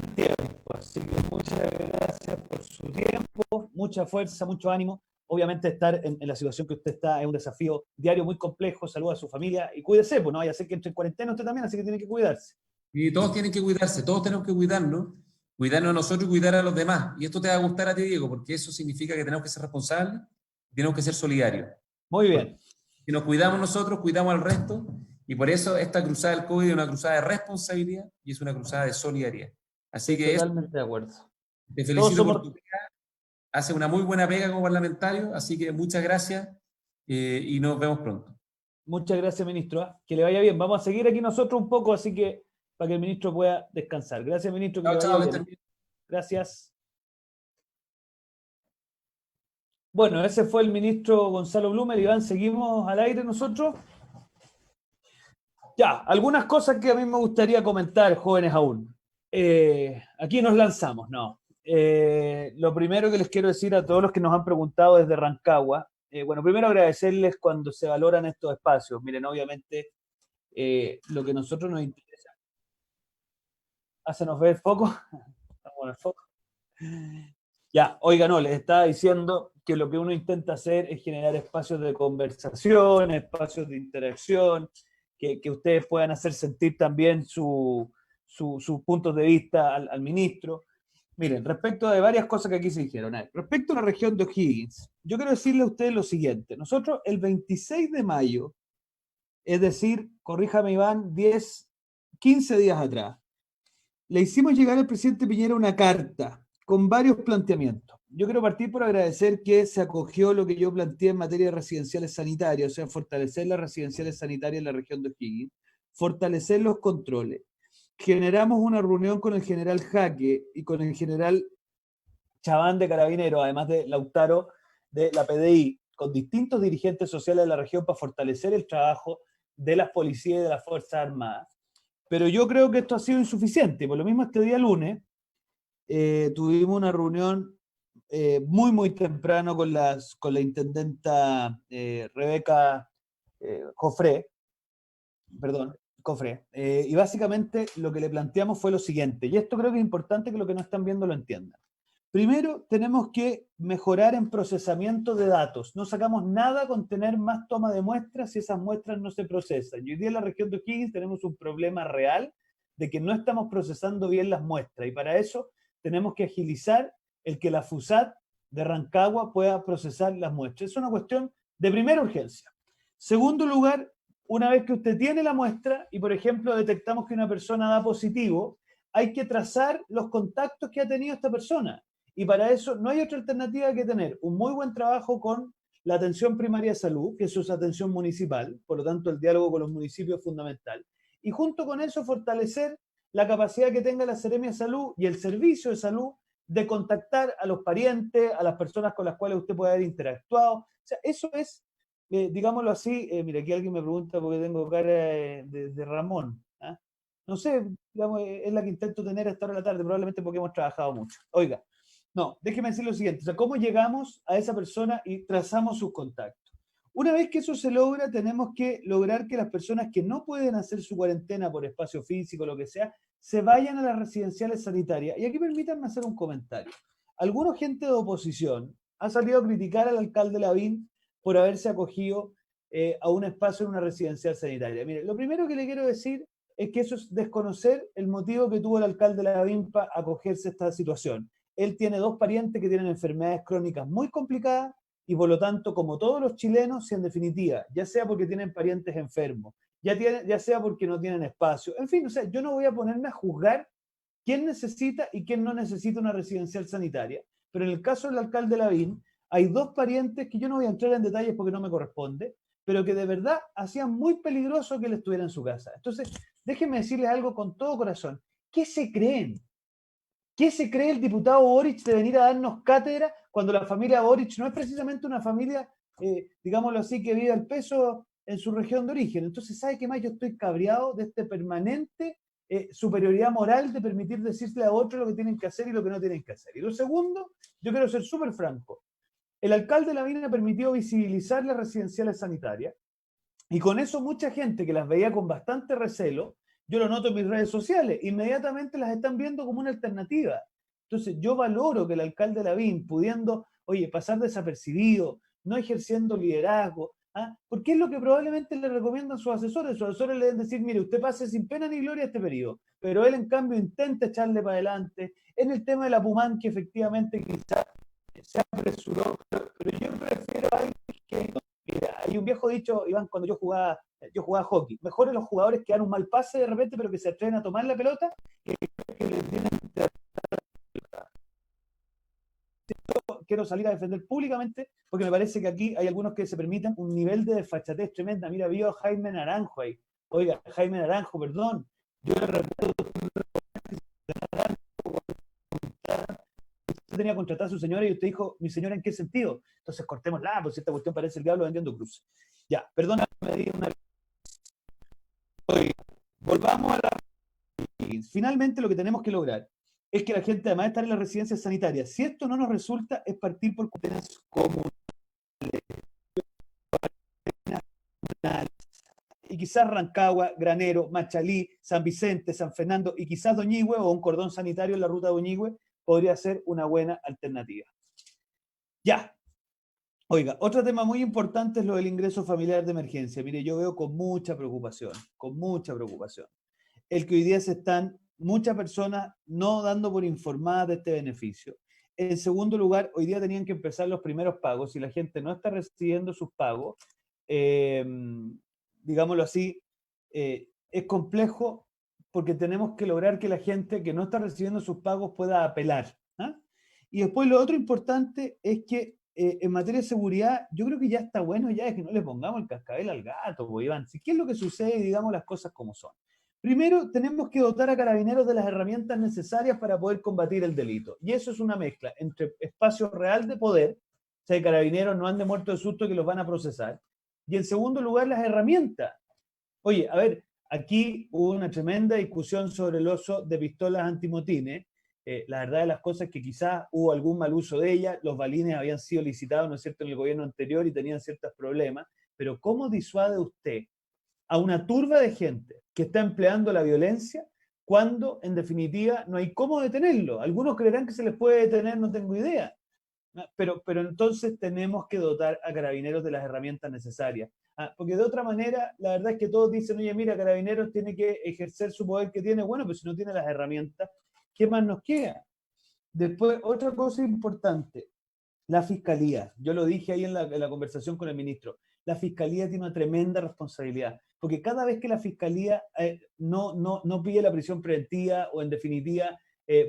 el tiempo. Así que muchas gracias por su tiempo, mucha fuerza, mucho ánimo. Obviamente estar en la situación que usted está es un desafío diario muy complejo. Saluda a su familia y cuídese, pues no vaya a ser que entre en cuarentena usted también, así que tiene que cuidarse. Y todos tienen que cuidarse, todos tenemos que cuidarnos a nosotros y cuidar a los demás. Y esto te va a gustar a ti, Diego, porque eso significa que tenemos que ser responsables, tenemos que ser solidarios. Muy bien. Si nos cuidamos nosotros, cuidamos al resto, y por eso esta cruzada del COVID es una cruzada de responsabilidad y es una cruzada de solidaridad. Así que totalmente de acuerdo. te felicito por tu pega, hace una muy buena pega como parlamentario, así que muchas gracias y nos vemos pronto. Muchas gracias, ministro. Que le vaya bien. Vamos a seguir aquí nosotros un poco, así que para que el ministro pueda descansar. Gracias, ministro. Que le vaya bien. Gracias. Bueno, ese fue el ministro Gonzalo Blumen. Iván, ¿seguimos al aire nosotros? Ya, algunas cosas que a mí me gustaría comentar, jóvenes aún. Aquí nos lanzamos, ¿no? Lo primero que les quiero decir a todos los que nos han preguntado desde Rancagua, bueno, primero agradecerles cuando se valoran estos espacios. Miren, obviamente, lo que a nosotros nos interesa. ¿Se nos ve el foco? Estamos en el foco. Ya, oiga, no, les estaba diciendo que lo que uno intenta hacer es generar espacios de conversación, espacios de interacción, que ustedes puedan hacer sentir también sus puntos de vista al ministro. Miren, respecto de varias cosas que aquí se dijeron, respecto a la región de O'Higgins, yo quiero decirle a ustedes lo siguiente. Nosotros el 26 de mayo, es decir, corríjame Iván, 15 días atrás, le hicimos llegar al presidente Piñera una carta con varios planteamientos. Yo quiero partir por agradecer que se acogió lo que yo planteé en materia de residenciales sanitarias, o sea, fortalecer las residenciales sanitarias en la región de O'Higgins, fortalecer los controles. Generamos una reunión con el general Jaque y con el general Chaván de Carabineros, además de Lautaro de la PDI, con distintos dirigentes sociales de la región para fortalecer el trabajo de las policías y de las Fuerzas Armadas. Pero yo creo que esto ha sido insuficiente. Por lo mismo, este día lunes tuvimos una reunión muy temprano con la intendenta Rebeca Cofré, y básicamente lo que le planteamos fue lo siguiente, y esto creo que es importante que los que no están viendo lo entiendan. Primero, tenemos que mejorar en procesamiento de datos. No sacamos nada con tener más toma de muestras si esas muestras no se procesan. Y hoy día en la región de O'Higgins tenemos un problema real de que no estamos procesando bien las muestras, y para eso tenemos que agilizar el que la FUSAT de Rancagua pueda procesar las muestras. Es una cuestión de primera urgencia. Segundo lugar, una vez que usted tiene la muestra y, por ejemplo, detectamos que una persona da positivo, hay que trazar los contactos que ha tenido esta persona. Y para eso no hay otra alternativa que tener un muy buen trabajo con la atención primaria de salud, que eso es atención municipal, por lo tanto el diálogo con los municipios es fundamental. Y junto con eso fortalecer la capacidad que tenga la Seremia de Salud y el Servicio de Salud de contactar a los parientes, a las personas con las cuales usted puede haber interactuado. O sea, eso es, digámoslo así, mira, aquí alguien me pregunta porque tengo cara de Ramón. ¿Ah? No sé, digamos, es la que intento tener a esta hora de la tarde, probablemente porque hemos trabajado mucho. Oiga, no, déjeme decir lo siguiente, o sea, ¿cómo llegamos a esa persona y trazamos sus contactos? Una vez que eso se logra, tenemos que lograr que las personas que no pueden hacer su cuarentena por espacio físico, lo que sea, se vayan a las residenciales sanitarias. Y aquí permítanme hacer un comentario. Alguna gente de oposición ha salido a criticar al alcalde Lavín por haberse acogido a un espacio en una residencial sanitaria. Mire, lo primero que le quiero decir es que eso es desconocer el motivo que tuvo el alcalde Lavín para acogerse a esta situación. Él tiene dos parientes que tienen enfermedades crónicas muy complicadas y por lo tanto, como todos los chilenos, si en definitiva, ya sea porque tienen parientes enfermos, ya sea porque no tienen espacio, en fin, o sea, yo no voy a ponerme a juzgar quién necesita y quién no necesita una residencial sanitaria, pero en el caso del alcalde Lavín, hay dos parientes que yo no voy a entrar en detalles porque no me corresponde, pero que de verdad hacían muy peligroso que él estuviera en su casa. Entonces, déjenme decirles algo con todo corazón. ¿Qué se creen? ¿Qué se cree el diputado Boric de venir a darnos cátedra cuando la familia Boric no es precisamente una familia, digámoslo así, que vive al peso en su región de origen? Entonces, ¿sabe qué más? Yo estoy cabreado de este permanente superioridad moral de permitir decirle a otros lo que tienen que hacer y lo que no tienen que hacer. Y lo segundo, yo quiero ser súper franco. El alcalde Lavín ha permitido visibilizar las residenciales sanitarias y con eso mucha gente que las veía con bastante recelo, yo lo noto en mis redes sociales, inmediatamente las están viendo como una alternativa. Entonces yo valoro que el alcalde Lavín, pudiendo, oye, pasar desapercibido, no ejerciendo liderazgo, ¿ah? Porque es lo que probablemente le recomiendan sus asesores le deben decir, mire, usted pase sin pena ni gloria este periodo, pero él en cambio intenta echarle para adelante. En el tema de la Pumán, que efectivamente quizás se apresuró, pero yo prefiero a alguien que mira, hay un viejo dicho, Iván, cuando yo jugaba hockey. Mejores los jugadores que dan un mal pase de repente, pero que se atreven a tomar la pelota, que les vienen. Quiero salir a defender públicamente, porque me parece que aquí hay algunos que se permitan un nivel de desfachatez tremenda. Mira, vio a Jaime Naranjo ahí. Oiga, Jaime Naranjo, perdón. Yo le recuerdo que usted tenía contratada a su señora y usted dijo, ¿mi señora en qué sentido? Entonces cortémosla, pues esta cuestión parece el diablo vendiendo cruz. Ya, perdóname, volvamos a la... Finalmente lo que tenemos que lograr es que la gente, además de estar en las residencias sanitarias, si esto no nos resulta, es partir por cuestiones comunales. Y quizás Rancagua, Granero, Machalí, San Vicente, San Fernando y quizás Doñigüe o un cordón sanitario en la ruta de Doñigüe podría ser una buena alternativa. Ya. Oiga, otro tema muy importante es lo del ingreso familiar de emergencia. Mire, yo veo con mucha preocupación, el que hoy día se están muchas personas no dando por informadas de este beneficio. En segundo lugar, hoy día tenían que empezar los primeros pagos y la gente no está recibiendo sus pagos. Eh, digámoslo así, es complejo porque tenemos que lograr que la gente que no está recibiendo sus pagos pueda apelar. ¿Ah? Y después lo otro importante es que en materia de seguridad, yo creo que ya está bueno ya es que no le pongamos el cascabel al gato, pues, Iván. ¿Qué es lo que sucede? Digamos las cosas como son. Primero, tenemos que dotar a Carabineros de las herramientas necesarias para poder combatir el delito. Y eso es una mezcla entre espacio real de poder, o sea, que Carabineros no ande muertos de susto que los van a procesar, y en segundo lugar, las herramientas. Oye, a ver, aquí hubo una tremenda discusión sobre el uso de pistolas antimotines. La verdad de las cosas es que quizás hubo algún mal uso de ellas, los balines habían sido licitados, ¿no es cierto?, en el gobierno anterior y tenían ciertos problemas, pero ¿cómo disuade usted a una turba de gente que está empleando la violencia cuando en definitiva no hay cómo detenerlo? Algunos creerán que se les puede detener, no tengo idea. Pero entonces tenemos que dotar a Carabineros de las herramientas necesarias. Porque de otra manera, la verdad es que todos dicen, oye, mira, Carabineros tiene que ejercer su poder que tiene. Bueno, pero si no tiene las herramientas, ¿qué más nos queda? Después, otra cosa importante, la fiscalía. Yo lo dije ahí en la conversación con el ministro. la Fiscalía tiene una tremenda responsabilidad, porque cada vez que la Fiscalía no pide la prisión preventiva o en definitiva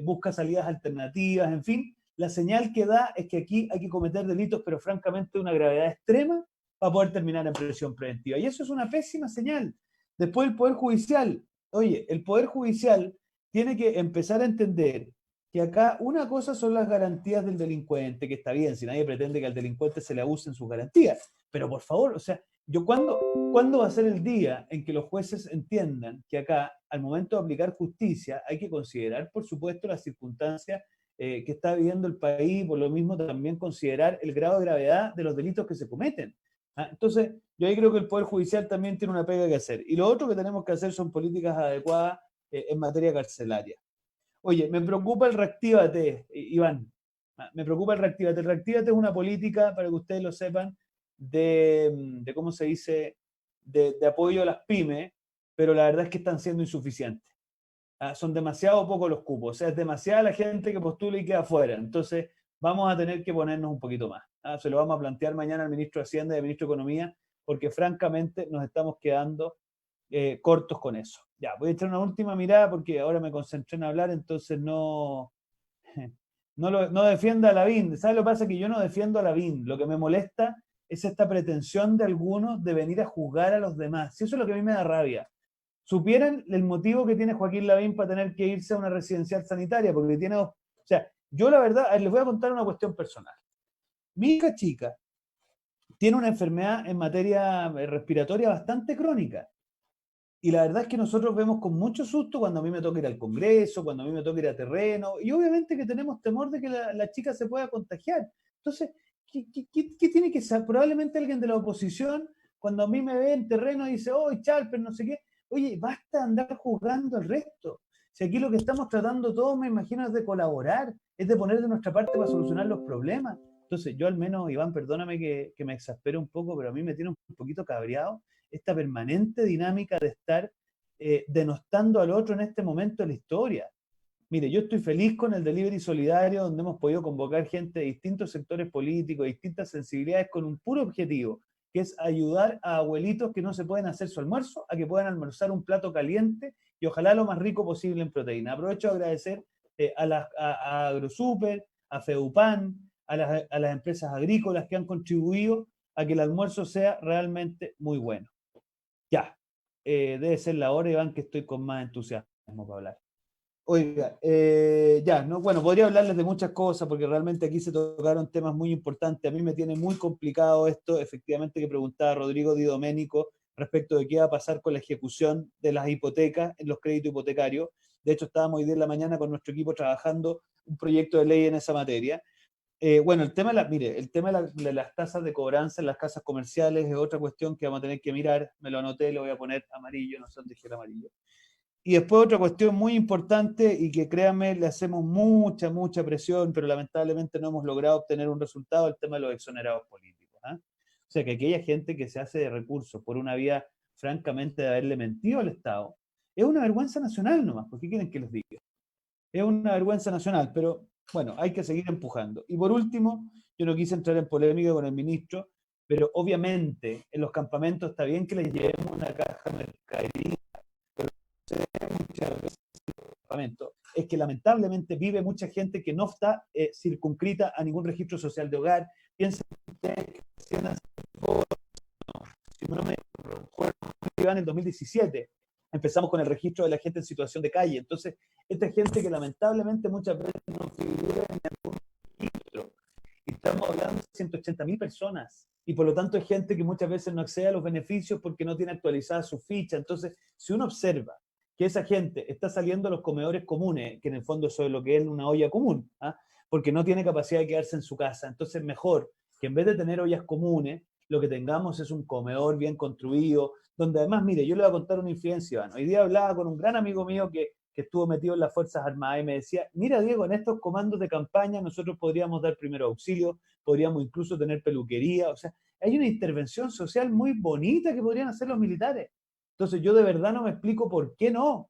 busca salidas alternativas, en fin, la señal que da es que aquí hay que cometer delitos, pero francamente de una gravedad extrema para poder terminar en prisión preventiva. Y eso es una pésima señal. Después el Poder Judicial. Oye, el Poder Judicial tiene que empezar a entender que acá una cosa son las garantías del delincuente, que está bien, si nadie pretende que al delincuente se le abusen sus garantías, pero por favor, o sea, ¿cuándo va a ser el día en que los jueces entiendan que acá, al momento de aplicar justicia, hay que considerar, por supuesto, las circunstancias que está viviendo el país, por lo mismo también considerar el grado de gravedad de los delitos que se cometen? Entonces, yo ahí creo que el Poder Judicial también tiene una pega que hacer. Y lo otro que tenemos que hacer son políticas adecuadas en materia carcelaria. Oye, me preocupa el Reactívate, Iván. Me preocupa el Reactívate. El Reactívate es una política, para que ustedes lo sepan, de ¿cómo se dice?, de apoyo a las pymes, pero la verdad es que están siendo insuficientes. Son demasiado pocos los cupos, o sea, es demasiada la gente que postula y queda afuera. Entonces, vamos a tener que ponernos un poquito más. Se lo vamos a plantear mañana al ministro de Hacienda y al ministro de Economía, porque francamente nos estamos quedando cortos con eso. Ya, voy a echar una última mirada porque ahora me concentré en hablar, entonces no defienda a Lavín. ¿Sabes lo que pasa? Que yo no defiendo a Lavín. Lo que me molesta es esta pretensión de algunos de venir a juzgar a los demás. Si eso es lo que a mí me da rabia. Supieran el motivo que tiene Joaquín Lavín para tener que irse a una residencial sanitaria, porque tiene... O sea, yo la verdad, les voy a contar una cuestión personal. Mi hija chica tiene una enfermedad en materia respiratoria bastante crónica. Y la verdad es que nosotros vemos con mucho susto cuando a mí me toca ir al Congreso, cuando a mí me toca ir a terreno, y obviamente que tenemos temor de que la chica se pueda contagiar. Entonces, ¿qué tiene que ser? Probablemente alguien de la oposición, cuando a mí me ve en terreno, dice, oh, Chalper, no sé qué. Oye, basta de andar juzgando al resto. Si aquí lo que estamos tratando todos, me imagino, es de colaborar, es de poner de nuestra parte para solucionar los problemas. Entonces, yo al menos, Iván, perdóname que me exaspere un poco, pero a mí me tiene un poquito cabreado esta permanente dinámica de estar denostando al otro en este momento de la historia. Mire, yo estoy feliz con el delivery solidario, donde hemos podido convocar gente de distintos sectores políticos, de distintas sensibilidades, con un puro objetivo, que es ayudar a abuelitos que no se pueden hacer su almuerzo, a que puedan almorzar un plato caliente y ojalá lo más rico posible en proteína. Aprovecho de agradecer a AgroSuper, a Fedupan, a las empresas agrícolas que han contribuido a que el almuerzo sea realmente muy bueno. Ya, debe ser la hora, Iván, que estoy con más entusiasmo para hablar. Oiga, ya, no, bueno, podría hablarles de muchas cosas porque realmente aquí se tocaron temas muy importantes. A mí me tiene muy complicado esto, efectivamente, que preguntaba Rodrigo Di Domenico respecto de qué va a pasar con la ejecución de las hipotecas en los créditos hipotecarios. De hecho, estábamos hoy día en la mañana con nuestro equipo trabajando un proyecto de ley en esa materia. Bueno, el tema de las tasas de cobranza en las casas comerciales es otra cuestión que vamos a tener que mirar. Me lo anoté, lo voy a poner amarillo, no sé dónde dije el amarillo. Y después otra cuestión muy importante y que créanme, le hacemos mucha presión, pero lamentablemente no hemos logrado obtener un resultado, el tema de los exonerados políticos. O sea, que aquella gente que se hace de recursos por una vía, francamente, de haberle mentido al Estado, es una vergüenza nacional nomás, ¿por qué quieren que les diga? Es una vergüenza nacional, pero bueno, hay que seguir empujando. Y por último, yo no quise entrar en polémica con el ministro, pero obviamente en los campamentos está bien que les llevemos una caja de mercadería, pero muchas veces en los campamentos es que lamentablemente vive mucha gente que no está circunscrita a ningún registro social de hogar. Piensen ustedes que si no me recuerdo, en el 2017 empezamos con el registro de la gente en situación de calle. Entonces, esta gente que lamentablemente muchas veces no figura en algún registro. Y estamos hablando de 180.000 personas. Y por lo tanto es gente que muchas veces no accede a los beneficios porque no tiene actualizada su ficha. Entonces, si uno observa que esa gente está saliendo a los comedores comunes, que en el fondo eso es lo que es una olla común, porque no tiene capacidad de quedarse en su casa. Entonces, mejor que en vez de tener ollas comunes, lo que tengamos es un comedor bien construido, donde además, mire, yo le voy a contar una infidencia, Iván. Hoy día hablaba con un gran amigo mío que estuvo metido en las Fuerzas Armadas y me decía, mira, Diego, en estos comandos de campaña nosotros podríamos dar primero auxilio, podríamos incluso tener peluquería, o sea, hay una intervención social muy bonita que podrían hacer los militares. Entonces yo de verdad no me explico por qué no,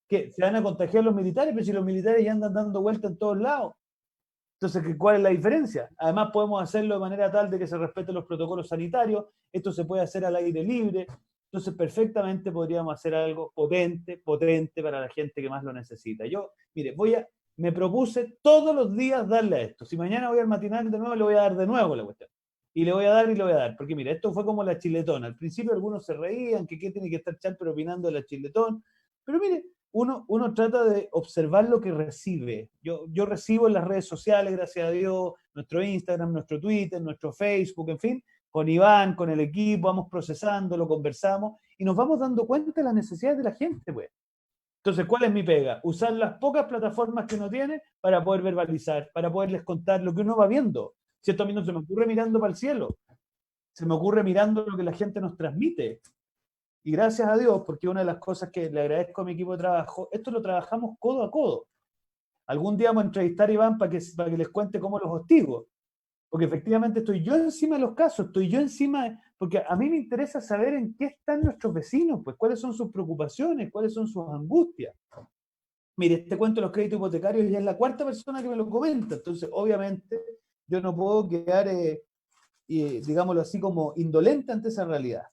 que se van a contagiar los militares, pero si los militares ya andan dando vuelta en todos lados. Entonces, ¿cuál es la diferencia? Además, podemos hacerlo de manera tal de que se respeten los protocolos sanitarios. Esto se puede hacer al aire libre. Entonces, perfectamente podríamos hacer algo potente para la gente que más lo necesita. Yo, mire, me propuse todos los días darle a esto. Si mañana voy al matinal de nuevo, le voy a dar de nuevo la cuestión. Y le voy a dar y le voy a dar. Porque, mire, esto fue como la chiletona. Al principio algunos se reían, que qué tiene que estar Chalper opinando de la chiletón. Pero mire, uno trata de observar lo que recibe. Yo recibo en las redes sociales, gracias a Dios, nuestro Instagram, nuestro Twitter, nuestro Facebook, en fin, con Iván, con el equipo, vamos procesando, lo conversamos y nos vamos dando cuenta de las necesidades de la gente, pues. Entonces, ¿cuál es mi pega? Usar las pocas plataformas que uno tiene para poder verbalizar, para poderles contar lo que uno va viendo. Si esto a mí no se me ocurre mirando para el cielo, se me ocurre mirando lo que la gente nos transmite. Y gracias a Dios, porque una de las cosas que le agradezco a mi equipo de trabajo, esto lo trabajamos codo a codo. Algún día vamos a entrevistar a Iván para que les cuente cómo los hostigo. Porque efectivamente estoy yo encima de los casos, estoy yo encima, porque a mí me interesa saber en qué están nuestros vecinos, pues cuáles son sus preocupaciones, cuáles son sus angustias. Mire, te cuento los créditos hipotecarios y ya es la cuarta persona que me lo comenta, entonces obviamente yo no puedo quedar, digámoslo así, como indolente ante esa realidad.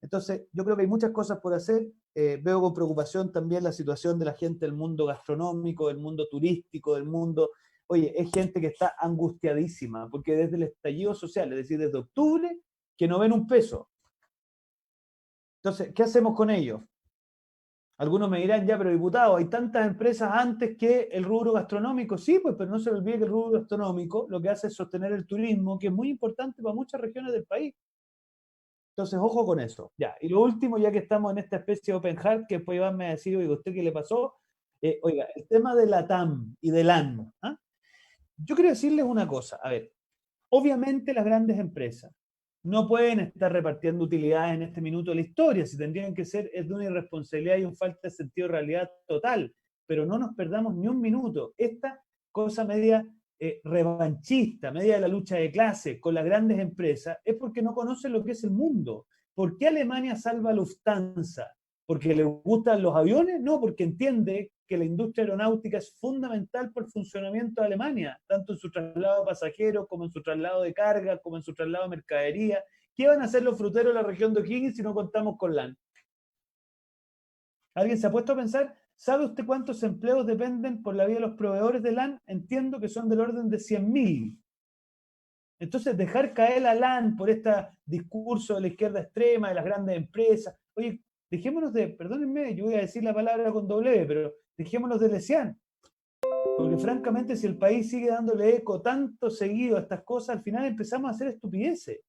Entonces, yo creo que hay muchas cosas por hacer. Veo con preocupación también la situación de la gente del mundo gastronómico, del mundo turístico, del mundo... Oye, es gente que está angustiadísima, porque desde el estallido social, es decir, desde octubre, que no ven un peso. Entonces, ¿qué hacemos con ellos? Algunos me dirán, ya, pero diputado, hay tantas empresas antes que el rubro gastronómico. Sí, pues, pero no se olvide que el rubro gastronómico lo que hace es sostener el turismo, que es muy importante para muchas regiones del país. Entonces, ojo con eso. Ya. Y lo último, ya que estamos en esta especie de open heart, que después Iván me va a decir, oiga, ¿usted qué le pasó? Oiga, el tema de la TAM y de LAN. ¿Ah? Yo quiero decirles una cosa. A ver, obviamente las grandes empresas no pueden estar repartiendo utilidades en este minuto de la historia. Si tendrían que ser, es de una irresponsabilidad y un falta de sentido de realidad total. Pero no nos perdamos ni un minuto. Esta cosa media revanchista, media de la lucha de clase con las grandes empresas, es porque no conocen lo que es el mundo. ¿Por qué Alemania salva a Lufthansa? ¿Porque le gustan los aviones? No, porque entiende que la industria aeronáutica es fundamental para el funcionamiento de Alemania, tanto en su traslado de pasajeros, como en su traslado de carga, como en su traslado de mercadería. ¿Qué van a hacer los fruteros de la región de O'Higgins si no contamos con LAN? ¿Alguien se ha puesto a pensar? ¿Sabe usted cuántos empleos dependen por la vía de los proveedores de LAN? Entiendo que son del orden de 100.000. Entonces, dejar caer la LAN por este discurso de la izquierda extrema, de las grandes empresas. Oye, dejémonos de, perdónenme, yo voy a decir la palabra con doble, pero dejémonos de lesear. Porque francamente, si el país sigue dándole eco tanto seguido a estas cosas, al final empezamos a hacer estupideces.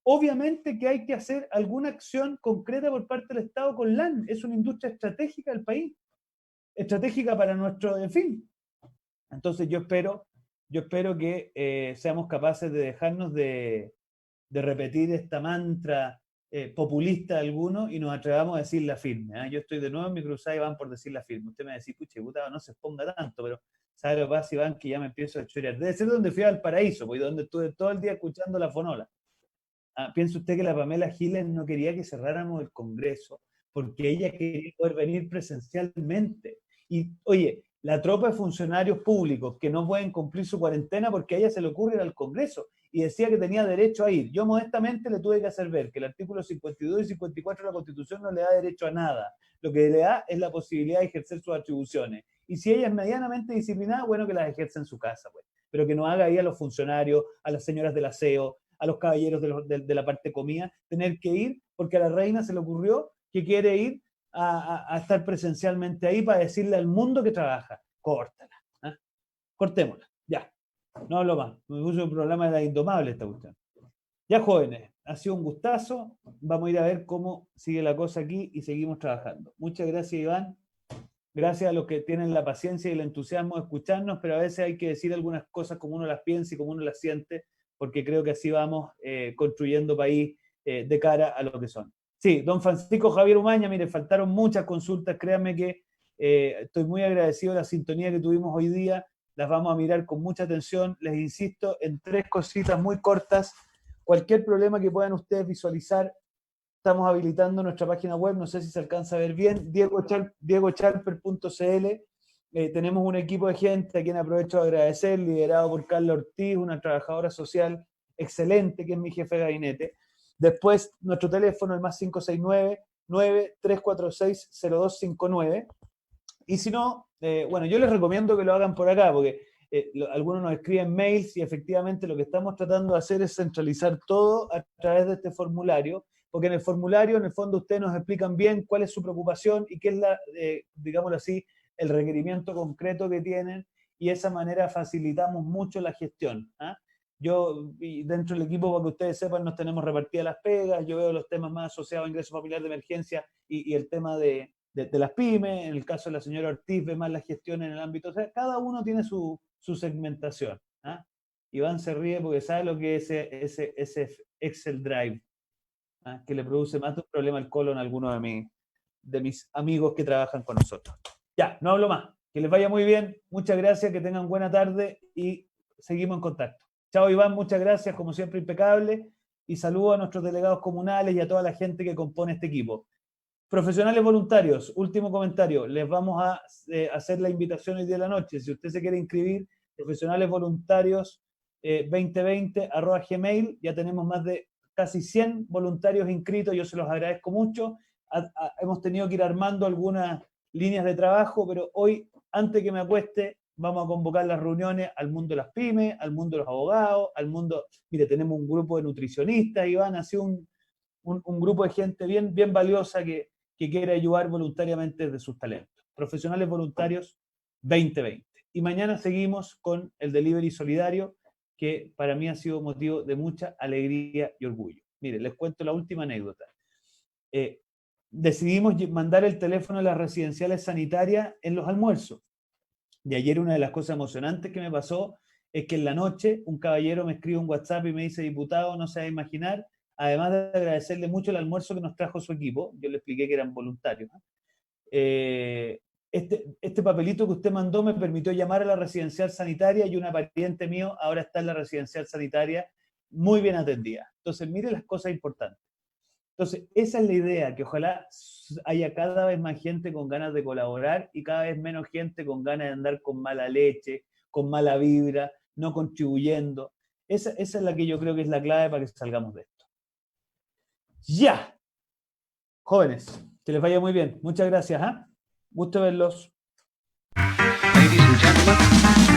Obviamente que hay que hacer alguna acción concreta por parte del Estado con LAN. Es una industria estratégica del país. Estratégica para nuestro, en fin. Entonces yo espero que seamos capaces de dejarnos de repetir esta mantra populista de algunos y nos atrevamos a decirla firme. ¿Eh? Yo estoy de nuevo en mi cruzada y van por decirla firme. Usted me va a decir, pucha, diputado, no se exponga tanto, pero ¿sabe lo que pasa, Iván? Que ya me empiezo a chorear. Debe ser donde fui al paraíso, pues, donde estuve todo el día escuchando la fonola. ¿Piensa usted que la Pamela Giles no quería que cerráramos el Congreso? Porque ella quería poder venir presencialmente. Y, oye, la tropa de funcionarios públicos que no pueden cumplir su cuarentena porque a ella se le ocurre ir al Congreso y decía que tenía derecho a ir. Yo modestamente le tuve que hacer ver que el artículo 52 y 54 de la Constitución no le da derecho a nada. Lo que le da es la posibilidad de ejercer sus atribuciones. Y si ella es medianamente disciplinada, bueno, que las ejerza en su casa, pues. Pero que no haga ahí a los funcionarios, a las señoras del aseo, a los caballeros de la parte comida, tener que ir porque a la reina se le ocurrió que quiere ir a estar presencialmente ahí para decirle al mundo que trabaja. Córtala. ¿Eh? Cortémosla. Ya. No hablo más. Me puso un programa de la indomable esta cuestión. Ya, jóvenes, ha sido un gustazo. Vamos a ir a ver cómo sigue la cosa aquí y seguimos trabajando. Muchas gracias, Iván. Gracias a los que tienen la paciencia y el entusiasmo de escucharnos, pero a veces hay que decir algunas cosas como uno las piensa y como uno las siente, porque creo que así vamos construyendo país de cara a lo que son. Sí, don Francisco Javier Umaña, mire, faltaron muchas consultas, créanme que estoy muy agradecido de la sintonía que tuvimos hoy día, las vamos a mirar con mucha atención, les insisto en 3 cositas muy cortas, cualquier problema que puedan ustedes visualizar, estamos habilitando nuestra página web, no sé si se alcanza a ver bien, diegochalper.cl, tenemos un equipo de gente a quien aprovecho de agradecer, liderado por Carla Ortiz, una trabajadora social excelente, que es mi jefe de gabinete. Después, nuestro teléfono, el más 569-9346-0259. Y si no, bueno, yo les recomiendo que lo hagan por acá, porque algunos nos escriben mails y efectivamente lo que estamos tratando de hacer es centralizar todo a través de este formulario, porque en el formulario, en el fondo, ustedes nos explican bien cuál es su preocupación y qué es digámoslo así, el requerimiento concreto que tienen, y de esa manera facilitamos mucho la gestión. Yo, y dentro del equipo, para que ustedes sepan, nos tenemos repartidas las pegas, yo veo los temas más asociados a ingreso familiar de emergencia y el tema de las pymes, en el caso de la señora Ortiz ve más la gestión en el ámbito, o sea, cada uno tiene su segmentación. Iván se ríe porque sabe lo que es ese Excel Drive, que le produce más de un problema al colon a algunos de mis amigos que trabajan con nosotros. Ya, no hablo más. Que les vaya muy bien. Muchas gracias, que tengan buena tarde y seguimos en contacto. Chao, Iván, muchas gracias, como siempre, impecable. Y saludo a nuestros delegados comunales y a toda la gente que compone este equipo. Profesionales voluntarios, último comentario. Les vamos a hacer la invitación hoy día de la noche. Si usted se quiere inscribir, profesionales voluntarios 2020@gmail. Ya tenemos más de casi 100 voluntarios inscritos. Yo se los agradezco mucho. Hemos tenido que ir armando algunas líneas de trabajo, pero hoy, antes que me acueste, vamos a convocar las reuniones al mundo de las pymes, al mundo de los abogados, al mundo... Mire, tenemos un grupo de nutricionistas, Iván, así un grupo de gente bien, bien valiosa que quiere ayudar voluntariamente de sus talentos. Profesionales voluntarios 2020. Y mañana seguimos con el delivery solidario, que para mí ha sido motivo de mucha alegría y orgullo. Mire, les cuento la última anécdota. Decidimos mandar el teléfono a las residenciales sanitarias en los almuerzos. Y ayer una de las cosas emocionantes que me pasó es que en la noche un caballero me escribe un WhatsApp y me dice: diputado, no se va a imaginar, además de agradecerle mucho el almuerzo que nos trajo su equipo, yo le expliqué que eran voluntarios, este papelito que usted mandó me permitió llamar a la residencial sanitaria y una pariente mío ahora está en la residencial sanitaria muy bien atendida. Entonces, mire las cosas importantes. Entonces, esa es la idea, que ojalá haya cada vez más gente con ganas de colaborar y cada vez menos gente con ganas de andar con mala leche, con mala vibra, no contribuyendo. Esa es la que yo creo que es la clave para que salgamos de esto. ¡Ya! Jóvenes, que les vaya muy bien. Muchas gracias. Gusto verlos. Ladies and gentlemen.